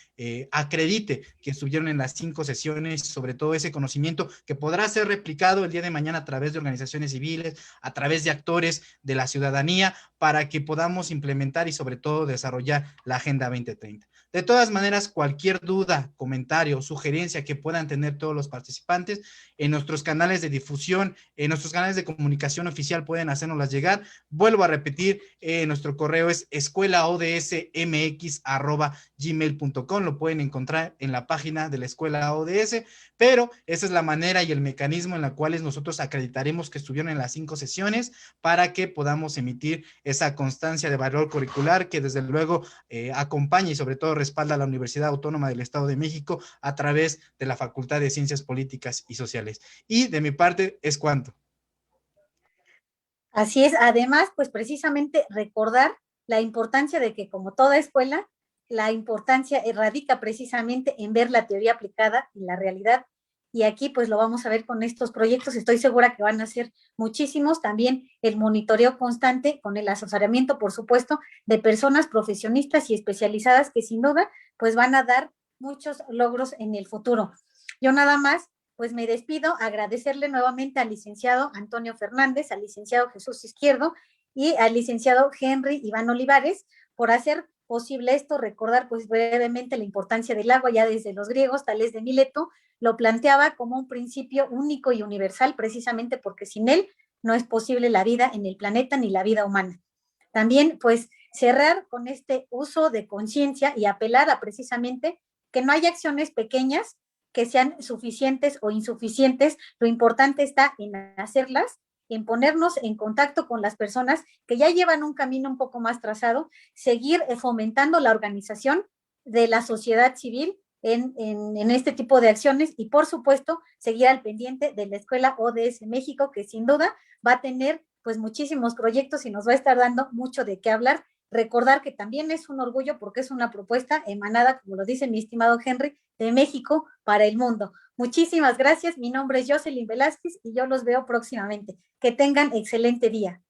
acredite que estuvieron en las 5 sesiones, sobre todo ese conocimiento que podrá ser replicado el día de mañana a través de organizaciones civiles, a través de actores de la ciudadanía, para que podamos implementar y sobre todo desarrollar la Agenda 2030. De todas maneras, cualquier duda, comentario o sugerencia que puedan tener todos los participantes, en nuestros canales de difusión, en nuestros canales de comunicación oficial pueden hacérnoslas llegar. Vuelvo a repetir, nuestro correo es escuelaodsmx@gmail.com, lo pueden encontrar en la página de la Escuela ODS, pero esa es la manera y el mecanismo en la cual nosotros acreditaremos que estuvieron en las 5 sesiones, para que podamos emitir esa constancia de valor curricular que desde luego acompaña y sobre todo respalda a la Universidad Autónoma del Estado de México a través de la Facultad de Ciencias Políticas y Sociales. Y de mi parte es cuanto. Así es. Además, pues precisamente recordar la importancia de que, como toda escuela, la importancia radica precisamente en ver la teoría aplicada en la realidad. Y aquí pues lo vamos a ver con estos proyectos. Estoy segura que van a ser muchísimos. También el monitoreo constante con el asesoramiento, por supuesto, de personas profesionistas y especializadas que sin duda pues van a dar muchos logros en el futuro. Yo nada más pues me despido, agradecerle nuevamente al licenciado Antonio Fernández, al licenciado Jesús Izquierdo y al licenciado Henry Iván Olivares por hacer posible esto. Recordar pues brevemente la importancia del agua. Ya desde los griegos, Tales de Mileto lo planteaba como un principio único y universal, precisamente porque sin él no es posible la vida en el planeta ni la vida humana. También pues cerrar con este uso de conciencia y apelar a precisamente que no hay acciones pequeñas que sean suficientes o insuficientes. Lo importante está en hacerlas, en ponernos en contacto con las personas que ya llevan un camino un poco más trazado, seguir fomentando la organización de la sociedad civil en este tipo de acciones y, por supuesto, seguir al pendiente de la Escuela ODS México, que sin duda va a tener pues muchísimos proyectos y nos va a estar dando mucho de qué hablar. Recordar que también es un orgullo porque es una propuesta emanada, como lo dice mi estimado Henry, de México para el mundo. Muchísimas gracias. Mi nombre es Jocelyn Velázquez y yo los veo próximamente. Que tengan excelente día.